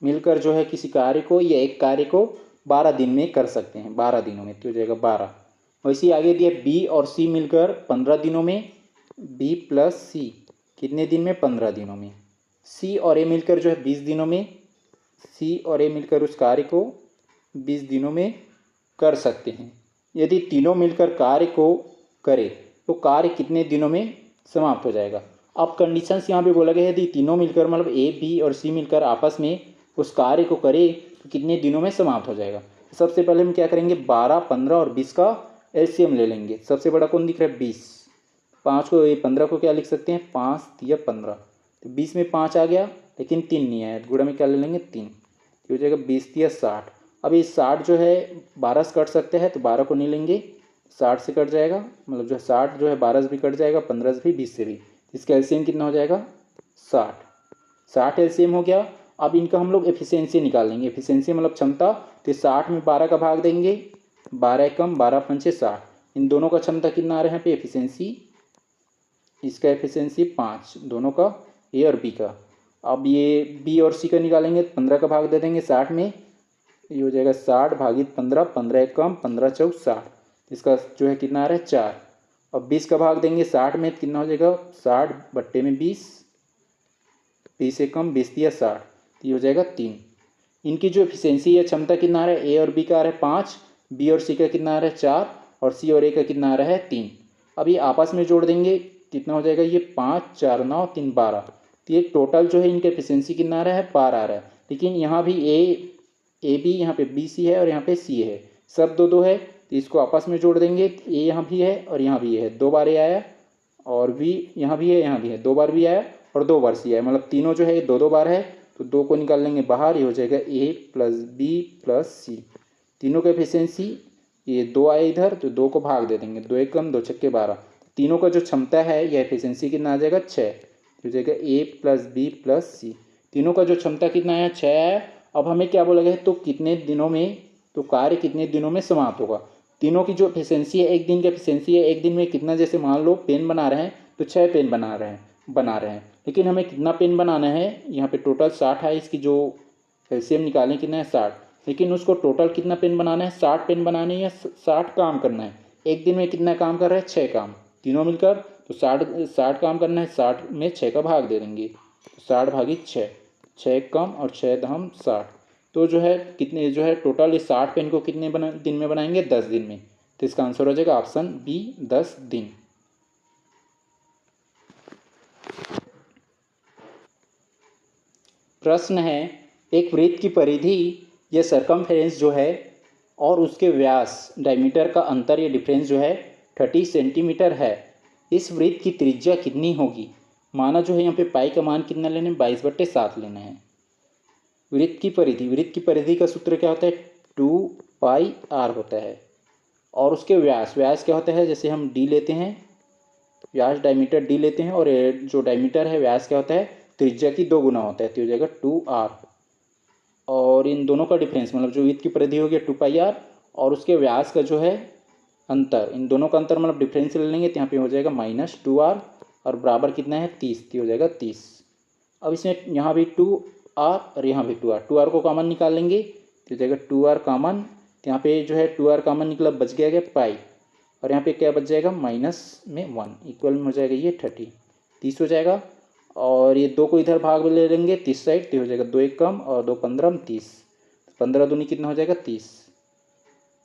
मिलकर जो है किसी कार्य को या एक कार्य को 12 दिन में कर सकते हैं, 12 दिनों में, तो हो जाएगा 12। वैसे आगे दिया बी और सी मिलकर 15 दिनों में, बी प्लस सी कितने दिन में 15 दिनों में। सी और ए मिलकर जो है 20 दिनों में, सी और ए मिलकर उस कार्य को 20 दिनों में कर सकते हैं। यदि तीनों मिलकर कार्य को करें तो कार्य कितने दिनों में समाप्त हो जाएगा। अब कंडीशंस यहाँ पे बोला गया है, यदि तीनों मिलकर मतलब ए बी और सी मिलकर आपस में उस कार्य को करे तो कितने दिनों में समाप्त हो जाएगा। सबसे पहले हम क्या करेंगे, 12 15 और 20 का एलसीएम ले लेंगे। सबसे बड़ा कौन दिख रहा है 20, 5 को 15 को क्या लिख सकते हैं 5 तिया 15, तो 20 में 5 आ गया लेकिन 3 नहीं आया, गुणा में क्या ले लेंगे 3, तो हो जाएगा 20 तिया 60। अब ये 60 जो है 12 से कट सकते हैं, तो 12 को नहीं लेंगे, 60 से कट जाएगा, मतलब जो 60 जो है 12 से भी कट जाएगा, 15 से भी, 20 से भी, इसका एलसीएम कितना हो जाएगा 60। 60 एलसीएम हो गया। अब इनका हम लोग एफिशिएंसी निकाल लेंगे, एफिशिएंसी मतलब क्षमता, तो 60 में 12 का भाग देंगे, 12 कम 12 पंचे 60, इन दोनों का क्षमता कितना आ रहा है यहाँ पे एफिशिएंसी, इसका एफिशिएंसी 5, दोनों का ए और बी का। अब ये बी और सी का निकालेंगे, 15 का भाग दे देंगे 60 में, ये हो जाएगा 60 भागित 15, 15 कम 15 चौक 60, इसका जो है कितना आ रहा है 4। अब 20 का भाग देंगे 60 में, कितना हो जाएगा 60 बट्टे में 20, 20 से कम 20 दिया 60, तो ये हो जाएगा 3। इनकी जो एफिशिएंसी है क्षमता कितना आ रहा है, ए और बी का आ रहा है 5, बी और सी का कितना आ रहा है 4, और सी और ए का कितना आ रहा है 3। अब ये आपस में जोड़ देंगे, कितना हो जाएगा ये 5 4 9 3 12, तो ये टोटल जो है इनका एफिशिएंसी कितना आ रहा है 12 आ रहा है। लेकिन यहाँ भी ए बी, यहाँ पे बी सी है और यहाँ पे सी है, सब दो दो है, तो इसको आपस में जोड़ देंगे, ए यहाँ भी है और यहाँ भी है, 2 बार ए आया, और बी यहाँ भी है यहाँ भी है, 2 बार भी आया और 2 बार सी आया, मतलब तीनों जो है 2 2 बार है, तो 2 को निकाल लेंगे बाहर, ये हो जाएगा ए प्लस बी प्लस सी, तीनों का एफिशिएंसी, ये 2 आए इधर, तो 2 को भाग दे देंगे, 2 एक कम 2 छक्के 12, तीनों का जो क्षमता है या एफिशिएंसी कितना आ जाएगा 6, हो जाएगा ए प्लस बी प्लस सी, तीनों का जो क्षमता कितना आया 6 आया। अब हमें क्या बोला गया है, तो कितने दिनों में, तो कार्य कितने दिनों में समाप्त होगा। तीनों की जो एफिशिएंसी है, एक दिन की एफिशिएंसी है, एक दिन में कितना, जैसे मान लो पेन बना रहे हैं तो 6 पेन बना रहे हैं, लेकिन हमें कितना पेन बनाना है, यहाँ पे टोटल 60 है, इसकी जो एलसीएम निकालें कितना है 60, लेकिन उसको टोटल कितना पेन बनाना है 60 पेन बनाने हैं या 60 काम करना है। एक दिन में कितना काम कर रहा है 6 काम, तीनों मिलकर तो 60 काम करना है, 60 में 6 का भाग दे देंगे तो 60 भागी 6, 6 कम और 6 दहम 60, तो जो है कितने जो है टोटल इस 60 पेन को कितने दिन में बनाएंगे 10 दिन में। तो इसका आंसर हो जाएगा ऑप्शन बी 10 दिन। प्रश्न है एक वृत्त की परिधि या सरकमफेरेंस जो है और उसके व्यास डायमीटर का अंतर या डिफरेंस जो है 30 सेंटीमीटर है। इस वृत्त की त्रिज्या कितनी होगी। माना जो है यहाँ पे पाई का मान कितना लेना है 22/7 लेना है। वृत्त की परिधि का सूत्र क्या होता है 2πr होता है। और उसके व्यास क्या होता है, जैसे हम डी लेते हैं, व्यास डायमीटर डी लेते हैं, और जो डायमीटर है व्यास क्या होता है त्रिज्या की 2 गुना होता है, तो हो जाएगा 2r। और इन दोनों का डिफरेंस मतलब जो वृत्त की परिधि हो गया 2πr और उसके व्यास का जो है अंतर, इन दोनों का अंतर मतलब डिफरेंस ले लेंगे तो यहाँ पे हो जाएगा -2r और बराबर कितना है 30, तो हो जाएगा 30। अब इसमें यहाँ भी 2r और यहाँ भी 2r को कॉमन निकाल लेंगे तो हो जाएगा 2r कॉमन, तो यहाँ पे जो है 2r कॉमन निकला, बच गया पाई, और यहाँ पे क्या बच जाएगा -1 इक्वल में हो जाएगा ये 30 हो जाएगा। और ये 2 को इधर भाग में ले लेंगे 30 साइड, तो हो जाएगा 2 1 कम और 2 15 30, 15 दूनी कितना हो जाएगा 30,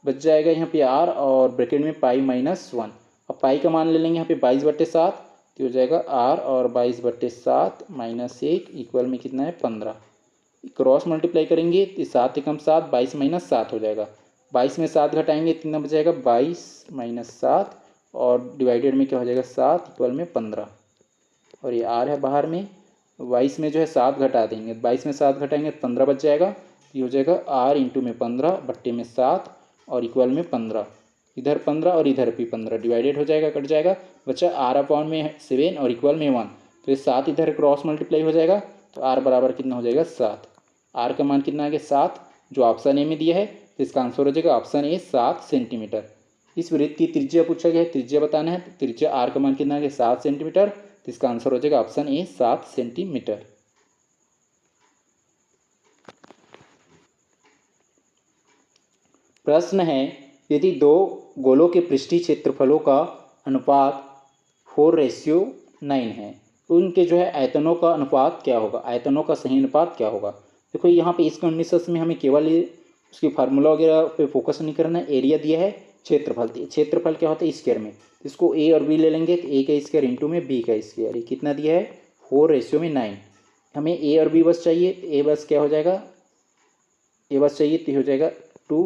बच जाएगा यहाँ पे r और ब्रैकेट में पाई -1। अब पाई का मान ले लेंगे यहाँ पे 22/7, तो हो जाएगा r और 22/7 -1 इक्वल में कितना है 15। क्रॉस मल्टीप्लाई करेंगे तो 7 एकम 7, 22 - 7 हो जाएगा, 22 में 7 घटाएंगे कितना बच जाएगा 22 - 7 और डिवाइडेड में क्या हो जाएगा 7 इक्वल में 15। और ये r है बाहर में, 22 में जो है 7 घटा देंगे, 22 में 7 घटाएंगे तो 15 बच जाएगा, ये हो जाएगा r इंटू में 15 बट्टे में 7 और इक्वल में 15, इधर 15 और इधर भी 15 डिवाइडेड हो जाएगा, कट जाएगा, बचा r/7 में 7 और इक्वल में 1, तो ये 7 इधर क्रॉस मल्टीप्लाई हो जाएगा तो r बराबर कितना हो जाएगा 7। r का मान कितना आ गया 7 जो ऑप्शन ए में दिया है, तो इसका आंसर हो जाएगा ऑप्शन ए 7 सेंटीमीटर। इस वृत्त की त्रिज्या पूछा गया है, त्रिज्या बताना है, तो त्रिज्या r का मान कितना आ गया 7 सेंटीमीटर, तो इसका आंसर हो जाएगा ऑप्शन ए 7 सेंटीमीटर। प्रश्न है यदि 2 गोलों के पृष्ठीय क्षेत्रफलों का अनुपात 4:9 है तो उनके जो है आयतनों का अनुपात क्या होगा, आयतनों का सही अनुपात क्या होगा। देखो यहाँ पे इस कंडीशन में हमें केवल उसकी फार्मूला वगैरह पे फोकस नहीं करना है, एरिया दिया है, क्षेत्रफल क्या होता है स्क्वायर में, इसको ए और बी ले लेंगे तो ए का स्क्वायर इंटू में बी का स्क्वायर, ये कितना दिया है 4:9। हमें ए और बी बस चाहिए, ए बस क्या हो जाएगा ए बस चाहिए तो हो जाएगा 2,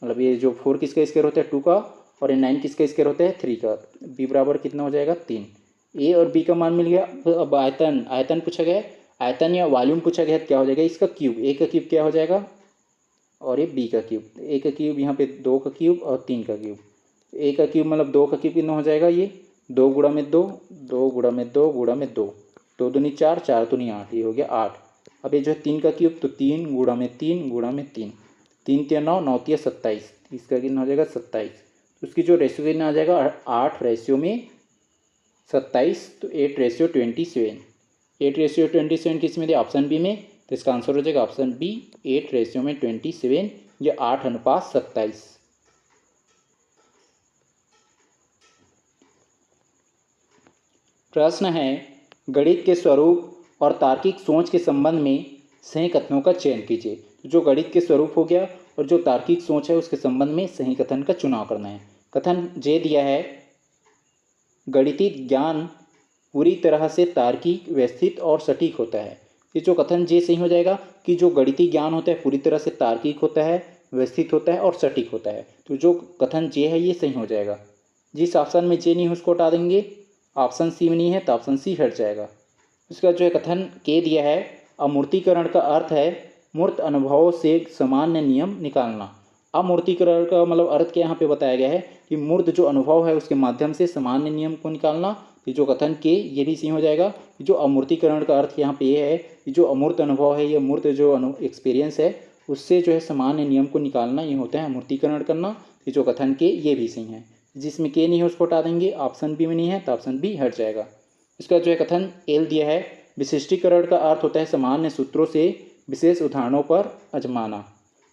मतलब ये जो 4 किसका स्क्वायर होता है 2 का, और ये 9 किसका स्क्वायर होता है 3 का, बी बराबर कितना हो जाएगा 3। ए और बी का मान मिल गया। अब आयतन पूछा गया है, आयतन या वॉल्यूम पूछा गया है, क्या हो जाएगा इसका क्यूब, ए का क्यूब क्या हो जाएगा और ये बी का क्यूब, ए का क्यूब यहाँ पे 2 का क्यूब और 3 का क्यूब, ए का क्यूब मतलब 2 का क्यूब कितना हो जाएगा ये 2 गुणा में 2, 2 गुणा में 2 गुणा में 2, 2 दूनी 4, 4 दूनी 8, ये हो गया 8। अब ये जो है 3 का क्यूब तो 3 गुणा में 3 गुणा में 3, 3 × 9, 9 × 27, इसका कितना हो जाएगा 27, उसकी जो रेशियो कितना आ जाएगा 8:27, तो 8:27, 8:27 किस में दिया ऑप्शन बी में, तो इसका आंसर हो जाएगा ऑप्शन बी 8:27 या 8:27। प्रश्न है गणित के स्वरूप और तार्किक सोच के संबंध में सही कथनों का चयन कीजिए। जो गणित के स्वरूप हो गया और जो तार्किक सोच है उसके संबंध में सही कथन का चुनाव करना है। कथन जे दिया है गणितीय ज्ञान पूरी तरह से तार्किक व्यवस्थित और सटीक होता है। ये जो कथन जे सही हो जाएगा कि जो गणितीय ज्ञान होता है पूरी तरह से तार्किक होता है, व्यवस्थित होता है और सटीक होता है, तो जो कथन जे है ये सही हो जाएगा। जिस ऑप्शन में जे नहीं है उसको हटा देंगे, ऑप्शन सी में नहीं है तो ऑप्शन सी हट जाएगा। उसका जो है कथन के दिया है अमूर्तीकरण का अर्थ है मूर्त अनुभवों से सामान्य नियम निकालना। अमूर्तीकरण का मतलब अर्थ क्या यहाँ पे बताया गया है कि मूर्त जो अनुभव है उसके माध्यम से सामान्य नियम को निकालना। ये जो कथन के ये भी सही हो जाएगा। जो अमूर्तीकरण का अर्थ यहाँ पे ये है कि जो अमूर्त अनुभव है, ये मूर्त जो एक्सपीरियंस है उससे जो है सामान्य नियम को निकालना, ये होता है अमूर्तीकरण करना। ये जो कथन के ये भी सही है। जिसमें के नहीं है उसको हटा देंगे, ऑप्शन बी में नहीं है तो ऑप्शन बी हट जाएगा। इसका जो है कथन एल दिया है विशिष्टीकरण का अर्थ होता है सामान्य सूत्रों से विशेष उदाहरणों पर आजमाना।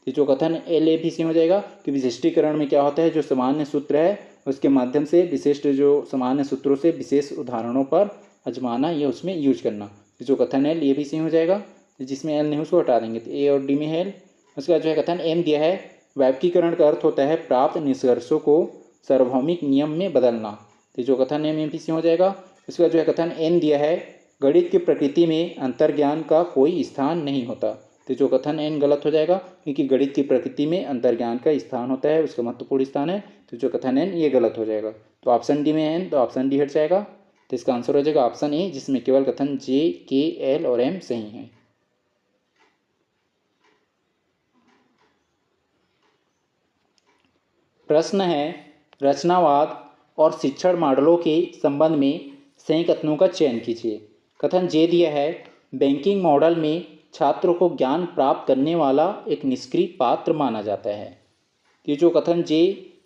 ये जो कथन एल ए भी सी हो जाएगा कि विशिष्टीकरण में क्या होता है, जो सामान्य सूत्र है उसके माध्यम से विशिष्ट जो सामान्य सूत्रों से विशेष उदाहरणों पर आजमाना, ये उसमें यूज करना। जो कथन एल ये भी सी हो जाएगा, जिसमें एल नहीं उसको हटा देंगे, तो ए और डी में है एल। उसके बाद जो है कथन एम दिया है, व्यापकीकरण का अर्थ होता है प्राप्त निष्कर्षों को सार्वभौमिक नियम में बदलना। तो जो कथन एम भी सी हो जाएगा। उसके बाद जो है कथन एन दिया है, गणित की प्रकृति में अंतर्ज्ञान का कोई स्थान नहीं होता। तो जो कथन एन गलत हो जाएगा, क्योंकि गणित की प्रकृति में अंतर्ज्ञान का स्थान होता है, उसका महत्वपूर्ण स्थान है। तो जो कथन एन ये गलत हो जाएगा। तो ऑप्शन डी में एन, तो ऑप्शन डी हट जाएगा। तो इसका आंसर हो जाएगा ऑप्शन ए, जिसमें केवल कथन जे, के, एल और एम सही है। प्रश्न है, रचनावाद और शिक्षण मॉडलों के संबंध में सही कथनों का चयन कीजिए। कथन जे दिया है, बैंकिंग मॉडल में छात्रों को ज्ञान प्राप्त करने वाला एक निष्क्रिय पात्र माना जाता है। ये जो कथन जे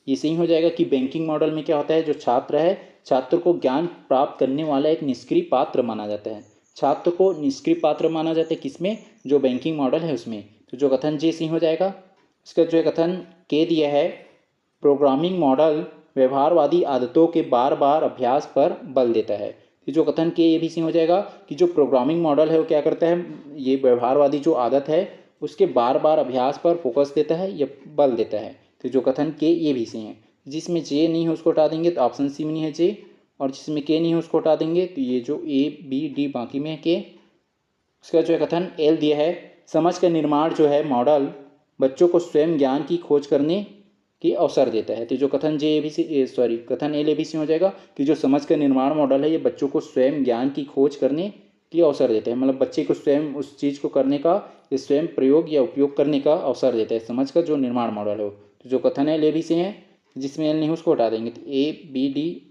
ये सही हो जाएगा कि बैंकिंग मॉडल में क्या होता है, जो छात्र है छात्र को ज्ञान प्राप्त करने वाला एक निष्क्रिय पात्र माना जाता है। छात्र को निष्क्रिय पात्र माना जाता है किसमें, जो बैंकिंग मॉडल है उसमें। तो जो कथन जे सही हो जाएगा। इसका जो है कथन के दिया है, प्रोग्रामिंग मॉडल व्यवहारवादी आदतों के बार बार अभ्यास पर बल देता है। तो जो कथन के ये भी सही हो जाएगा कि जो प्रोग्रामिंग मॉडल है वो क्या करता है, ये व्यवहारवादी जो आदत है उसके बार बार अभ्यास पर फोकस देता है या बल देता है। तो जो कथन के ये भी सही है। जिसमें जे नहीं है उसको हटा देंगे, तो ऑप्शन सी में नहीं है जे, और जिसमें के नहीं है उसको हटा देंगे, तो ये जो ए बी डी बाकी में है के। उसका जो है कथन एल दिया है, समझ का निर्माण जो है मॉडल बच्चों को स्वयं ज्ञान की खोज करने की अवसर देता है। तो जो कथन जे ए भी सी सॉरी कथन एल ए भी सी हो जाएगा कि जो समझ का निर्माण मॉडल है ये बच्चों को स्वयं ज्ञान की खोज करने की अवसर देता है। मतलब बच्चे को स्वयं उस चीज़ को करने का या स्वयं प्रयोग या उपयोग करने का अवसर देता है, समझ का जो निर्माण मॉडल हो। तो जो कथन है एल ए भी सी है, जिसमें एल नहीं उसको हटा देंगे, तो ए बी डी,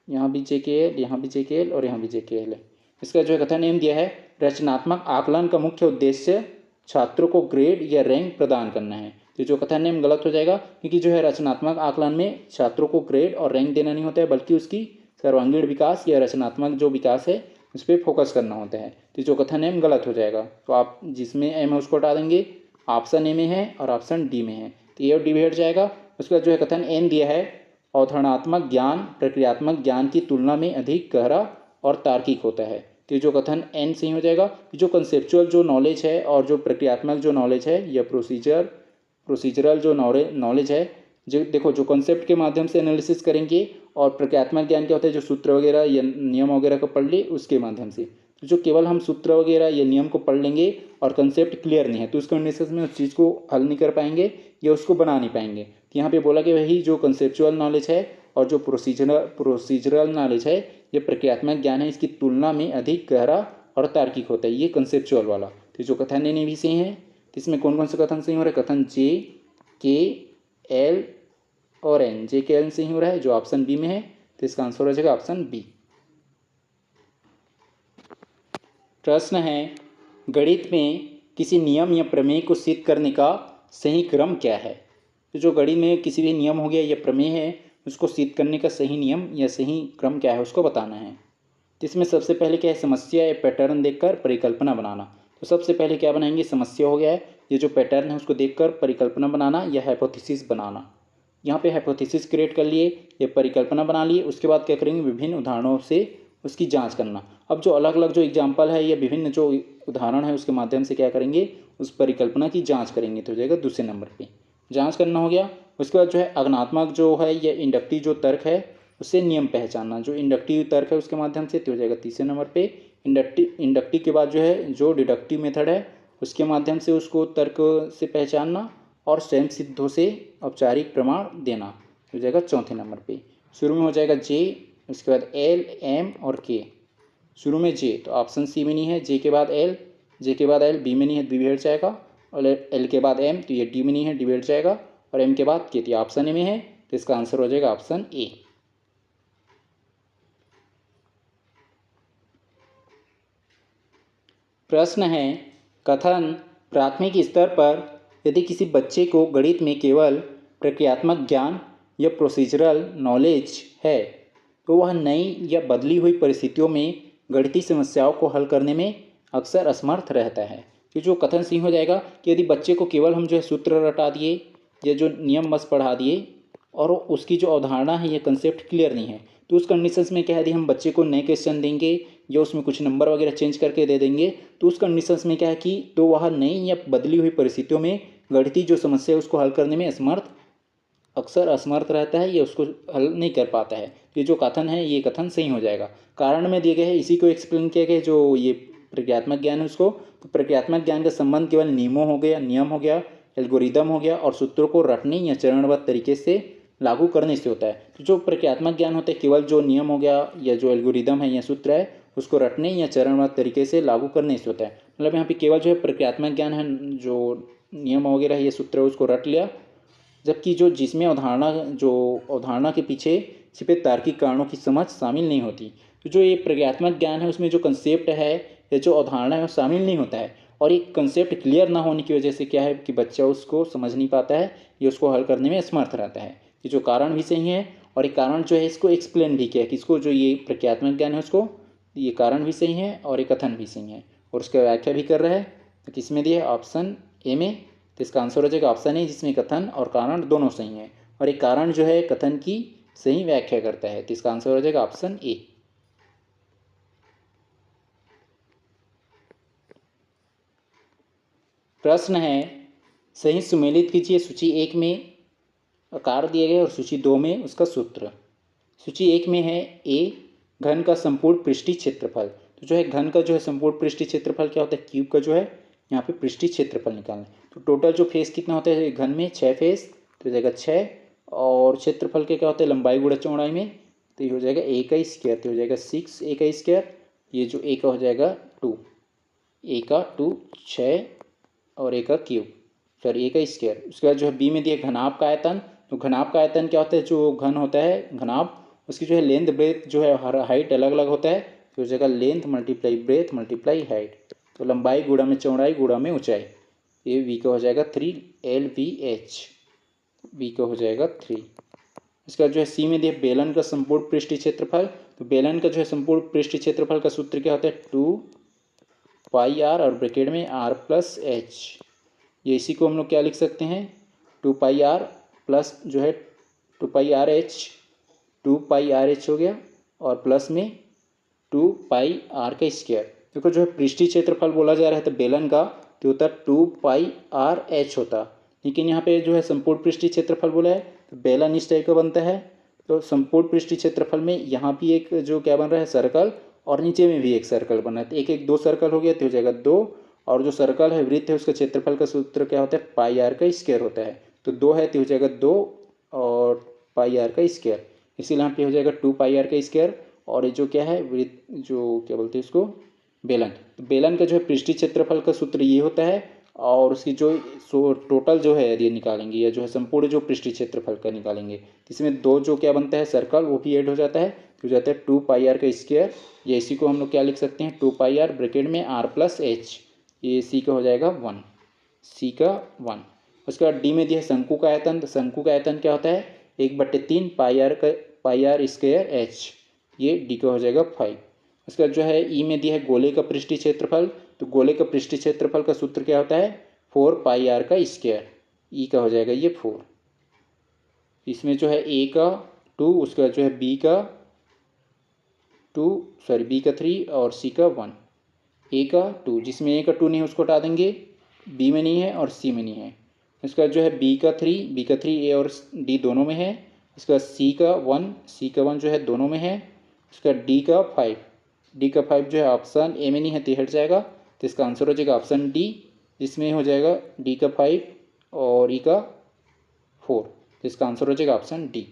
यहाँ भी जे के एल, यहाँ भी जे के एल और यहाँ भी जे के एल है। इसका जो है कथन एम दिया है, रचनात्मक आकलन का मुख्य उद्देश्य छात्रों को ग्रेड या रैंक प्रदान करना है। तो जो कथन नेम गलत हो जाएगा, क्योंकि जो है रचनात्मक आकलन में छात्रों को ग्रेड और रैंक देना नहीं होता है, बल्कि उसकी सर्वांगीण विकास या रचनात्मक जो विकास है उस पर फोकस करना होता है। तो जो कथन एम गलत हो जाएगा। तो आप जिसमें एम है उसको हटा देंगे, ऑप्शन ए में है और ऑप्शन डी में है, तो ए और डी भी हट जाएगा। उसका जो है कथन एन दिया है, अवधारणात्मक ज्ञान प्रक्रियात्मक ज्ञान की तुलना में अधिक गहरा और तार्किक होता है। तो जो कथन एन सही हो जाएगा। जो कंसेप्चुअल जो नॉलेज है और जो प्रक्रियात्मक जो नॉलेज है या प्रोसीजरल जो नॉलेज है, जो देखो जो कंसेप्ट के माध्यम से एनालिसिस करेंगे, और प्रक्रियात्मक ज्ञान क्या होता है, जो सूत्र वगैरह या नियम वगैरह को पढ़ ले उसके माध्यम से। तो जो केवल हम सूत्र वगैरह या नियम को पढ़ लेंगे और कंसेप्ट क्लियर नहीं है तो उस कंडीशन में उस चीज़ को हल नहीं कर पाएंगे या उसको बना नहीं पाएंगे। तो यहाँ पे बोला कि वही जो कंसेप्चुअल नॉलेज है और जो प्रोसीजरल नॉलेज है, ये प्रक्रियात्मक ज्ञान है, इसकी तुलना में अधिक गहरा और तार्किक होता है, ये कंसेप्चुअल वाला। तो जो कथन एन भी सही है। तो इसमें कौन कौन से कथन सही हो रहे हैं, कथन जे के एल और एन, जे के एल सही हो रहा है जो ऑप्शन बी में है। तो इसका आंसर हो जाएगा ऑप्शन बी। प्रश्न है, गणित में किसी नियम या प्रमेय को सिद्ध करने का सही क्रम क्या है। तो जो गणित में किसी भी नियम हो गया या प्रमेय है उसको सिद्ध करने का सही नियम या सही क्रम क्या है उसको बताना है। तो इसमें सबसे पहले क्या है, समस्या या पैटर्न देखकर परिकल्पना बनाना। तो सबसे पहले क्या बनाएंगे, समस्या हो गया है, ये जो पैटर्न है उसको देखकर परिकल्पना बनाना या हाइपोथेसिस बनाना। यहाँ पे हाइपोथेसिस क्रिएट कर लिए या परिकल्पना बना लिए। उसके बाद क्या करेंगे, विभिन्न उदाहरणों से उसकी जांच करना। अब जो अलग अलग जो एग्जाम्पल है या विभिन्न जो उदाहरण है उसके माध्यम से क्या करेंगे, उस परिकल्पना की जांच करेंगे। तो हो जाएगा दूसरे नंबर पे जांच करना हो गया। उसके बाद जो है अग्नात्मक जो है या इंडक्टिव जो तर्क है उससे नियम पहचानना, जो इंडक्टिव तर्क है उसके माध्यम से। तो हो जाएगा तीसरे नंबर पे इंडक्टिव के बाद जो है जो डिडक्टिव मेथड है उसके माध्यम से उसको तर्क से पहचानना, और स्वयं सिद्धों से औपचारिक प्रमाण देना। हो जाएगा चौथे नंबर पे। शुरू में हो जाएगा जे, उसके बाद एल एम और के। शुरू में जे तो ऑप्शन सी में नहीं है, जे के बाद एल, जे के बाद एल बी में नहीं है, बी भी हट जाएगा, और एल के बाद एम तो ये डी में नहीं है, डी भी हट जाएगा, और एम के बाद के, तो ऑप्शन ए में है। तो इसका आंसर हो जाएगा ऑप्शन ए। प्रश्न है, कथन प्राथमिक स्तर पर यदि किसी बच्चे को गणित में केवल प्रक्रियात्मक ज्ञान या प्रोसीजरल नॉलेज है तो वह नई या बदली हुई परिस्थितियों में गणितीय समस्याओं को हल करने में अक्सर असमर्थ रहता है। कि जो कथन सही हो जाएगा कि यदि बच्चे को केवल हम जो है सूत्र रटा दिए या जो नियम बस पढ़ा दिए और उसकी जो अवधारणा है या कंसेप्ट क्लियर नहीं है, तो उस कंडीशंस में क्या है, यदि हम बच्चे को नए क्वेश्चन देंगे या उसमें कुछ नंबर वगैरह चेंज करके दे देंगे, तो उस कंडीशंस में क्या है कि तो वह नई या बदली हुई परिस्थितियों में गणितीय जो समस्या है उसको हल करने में अक्सर असमर्थ रहता है या उसको हल नहीं कर पाता है। ये जो कथन है ये कथन सही हो जाएगा। कारण में दिए गए हैं, इसी को एक्सप्लेन किया गया जो ये प्रक्रियात्मक ज्ञान है उसको, तो प्रक्रियात्मक ज्ञान का संबंध केवल नियमों हो गया, नियम हो गया, एल्गोरिदम हो गया और सूत्रों को रटने या चरणबद्ध तरीके से लागू करने से होता है। तो जो प्रक्रियात्मक ज्ञान होता है केवल जो नियम हो गया या जो एल्गोरिदम है या सूत्र है उसको रटने या चरणबद्ध तरीके से लागू करने से होता है। मतलब यहाँ पे केवल जो है प्रक्रियात्मक ज्ञान है, जो नियम वगैरह ये सूत्र है उसको रट लिया, जबकि जिसमें अवधारणा के पीछे छिपे तार्किक कारणों की समझ शामिल नहीं होती। तो जो ये प्रक्रियात्मक ज्ञान है उसमें जो कंसेप्ट है या जो अवधारणा है वो शामिल नहीं होता है, और एक कंसेप्ट क्लियर ना होने की वजह से क्या है कि बच्चा उसको समझ नहीं पाता है या उसको हल करने में असमर्थ रहता है। ये जो कारण भी सही है और एक कारण जो है इसको एक्सप्लेन भी किया है कि इसको जो ये प्रक्रियात्मक ज्ञान है उसको ये कारण भी सही है और एक कथन भी सही है और उसका व्याख्या भी कर रहा है। तो किसमें दिया ऑप्शन ए में, तो इसका आंसर हो जाएगा ऑप्शन ए जिसमें कथन और कारण दोनों सही हैं और एक कारण जो है कथन की सही व्याख्या करता है। तो इसका आंसर हो जाएगा ऑप्शन ए। प्रश्न है सही सुमेलित कीजिए सूची 1 में आकार दिए गए और सूची 2 में उसका सूत्र। सूची 1 में है ए घन का संपूर्ण पृष्ठीय क्षेत्रफल। तो जो है घन का जो है संपूर्ण पृष्ठीय क्षेत्रफल क्या होता है, क्यूब का जो है यहाँ पे पृष्ठीय क्षेत्रफल निकालना है। तो टोटल जो फेस कितना होता है घन में 6 फेस, तो हो जाएगा 6, और क्षेत्रफल के क्या होता है लंबाई गुणा चौड़ाई में, तो ये हो जाएगा ए का स्क्वायर, तो हो जाएगा 6 ए का स्क्वायर, ये जो ए का हो जाएगा 2, ए का 2 6 और ए का क्यूब, सॉरी ए का स्क्वायर। उसके बाद जो है बी में दिया घनाभ का आयतन। तो घनाभ का आयतन क्या होता है, जो घन होता है घनाभ उसकी जो है लेंथ ब्रेथ जो है हर हाइट अलग अलग होता है, तो हो जाएगा length multiply breath multiply height, तो लंबाई गुणा में चौड़ाई गुणा में ऊंचाई, ये वी का हो जाएगा 3 LVH, वी का हो जाएगा 3। इसके बाद जो है सी में दिया बेलन का संपूर्ण पृष्ठीय क्षेत्रफल। तो बेलन का जो है संपूर्ण पृष्ठीय क्षेत्रफल का सूत्र क्या होता है 2πr और ब्रैकेट में r+h, ये इसी को हम लोग क्या लिख सकते हैं 2πr प्लस जो है 2πrh हो गया और प्लस में 2πr का स्क्वायर। देखो जो है पृष्ठीय क्षेत्रफल बोला जा रहा है तो बेलन का तो होता 2πrh होता, लेकिन यहाँ पे जो है संपूर्ण पृष्ठीय क्षेत्रफल बोला है तो बेलन इस टाइप का बनता है। तो संपूर्ण पृष्ठीय क्षेत्रफल में यहाँ भी एक जो क्या बन रहा है सर्कल और नीचे में भी एक सर्कल बना है, तो एक एक 2 सर्कल हो गया तो हो जाएगा 2, और जो सर्कल है वृत्त है उसका क्षेत्रफल का सूत्र क्या होता है πr का स्क्वायर होता है, तो 2 है तो हो जाएगा 2 और πr का स्क्वायर, इसीलिए यहाँ पे हो जाएगा 2πr का स्क्वायर। और ये जो क्या है वृत्त जो क्या बोलते हैं इसको बेलन, तो बेलन का जो है पृष्ठीय क्षेत्रफल का सूत्र ये होता है, और उसकी जो टोटल जो है यदि निकालेंगे या जो है संपूर्ण जो पृष्ठीय क्षेत्रफल का निकालेंगे तो इसमें 2 जो क्या बनता है सर्कल वो भी ऐड हो जाता है, तो हो जाता है 2πr का स्क्वायर, या इसी को हम लोग क्या लिख सकते हैं 2πr ब्रैकेट में r+h, ये सी का हो जाएगा 1, सी का 1। उसके बाद डी में दिया है शंकु का आयतन। तो शंकु का आयतन क्या होता है 1/3 πr स्क्वायर h, ये डी का हो जाएगा 5। उसके बाद जो है ई में दिया है गोले का पृष्ठीय क्षेत्रफल। तो गोले का पृष्ठीय क्षेत्रफल का सूत्र क्या होता है 4πr का स्क्वायर, ई का हो जाएगा ये 4। इसमें जो है ए का 2, उसके बाद जो है बी का 3 और सी का 1, ए का 2, जिसमें ए का 2 नहीं है उसको हटा देंगे, बी में नहीं है और सी में नहीं है। इसके बाद जो है बी का 3 ए और डी दोनों में है। इसके बाद सी का 1 जो है दोनों में है। उसका डी का 5 जो है ऑप्शन ए में नहीं है तो हट जाएगा, तो इसका आंसर हो जाएगा ऑप्शन डी, जिसमें हो जाएगा डी का 5 और ई का 4, तो इसका आंसर हो जाएगा ऑप्शन डी।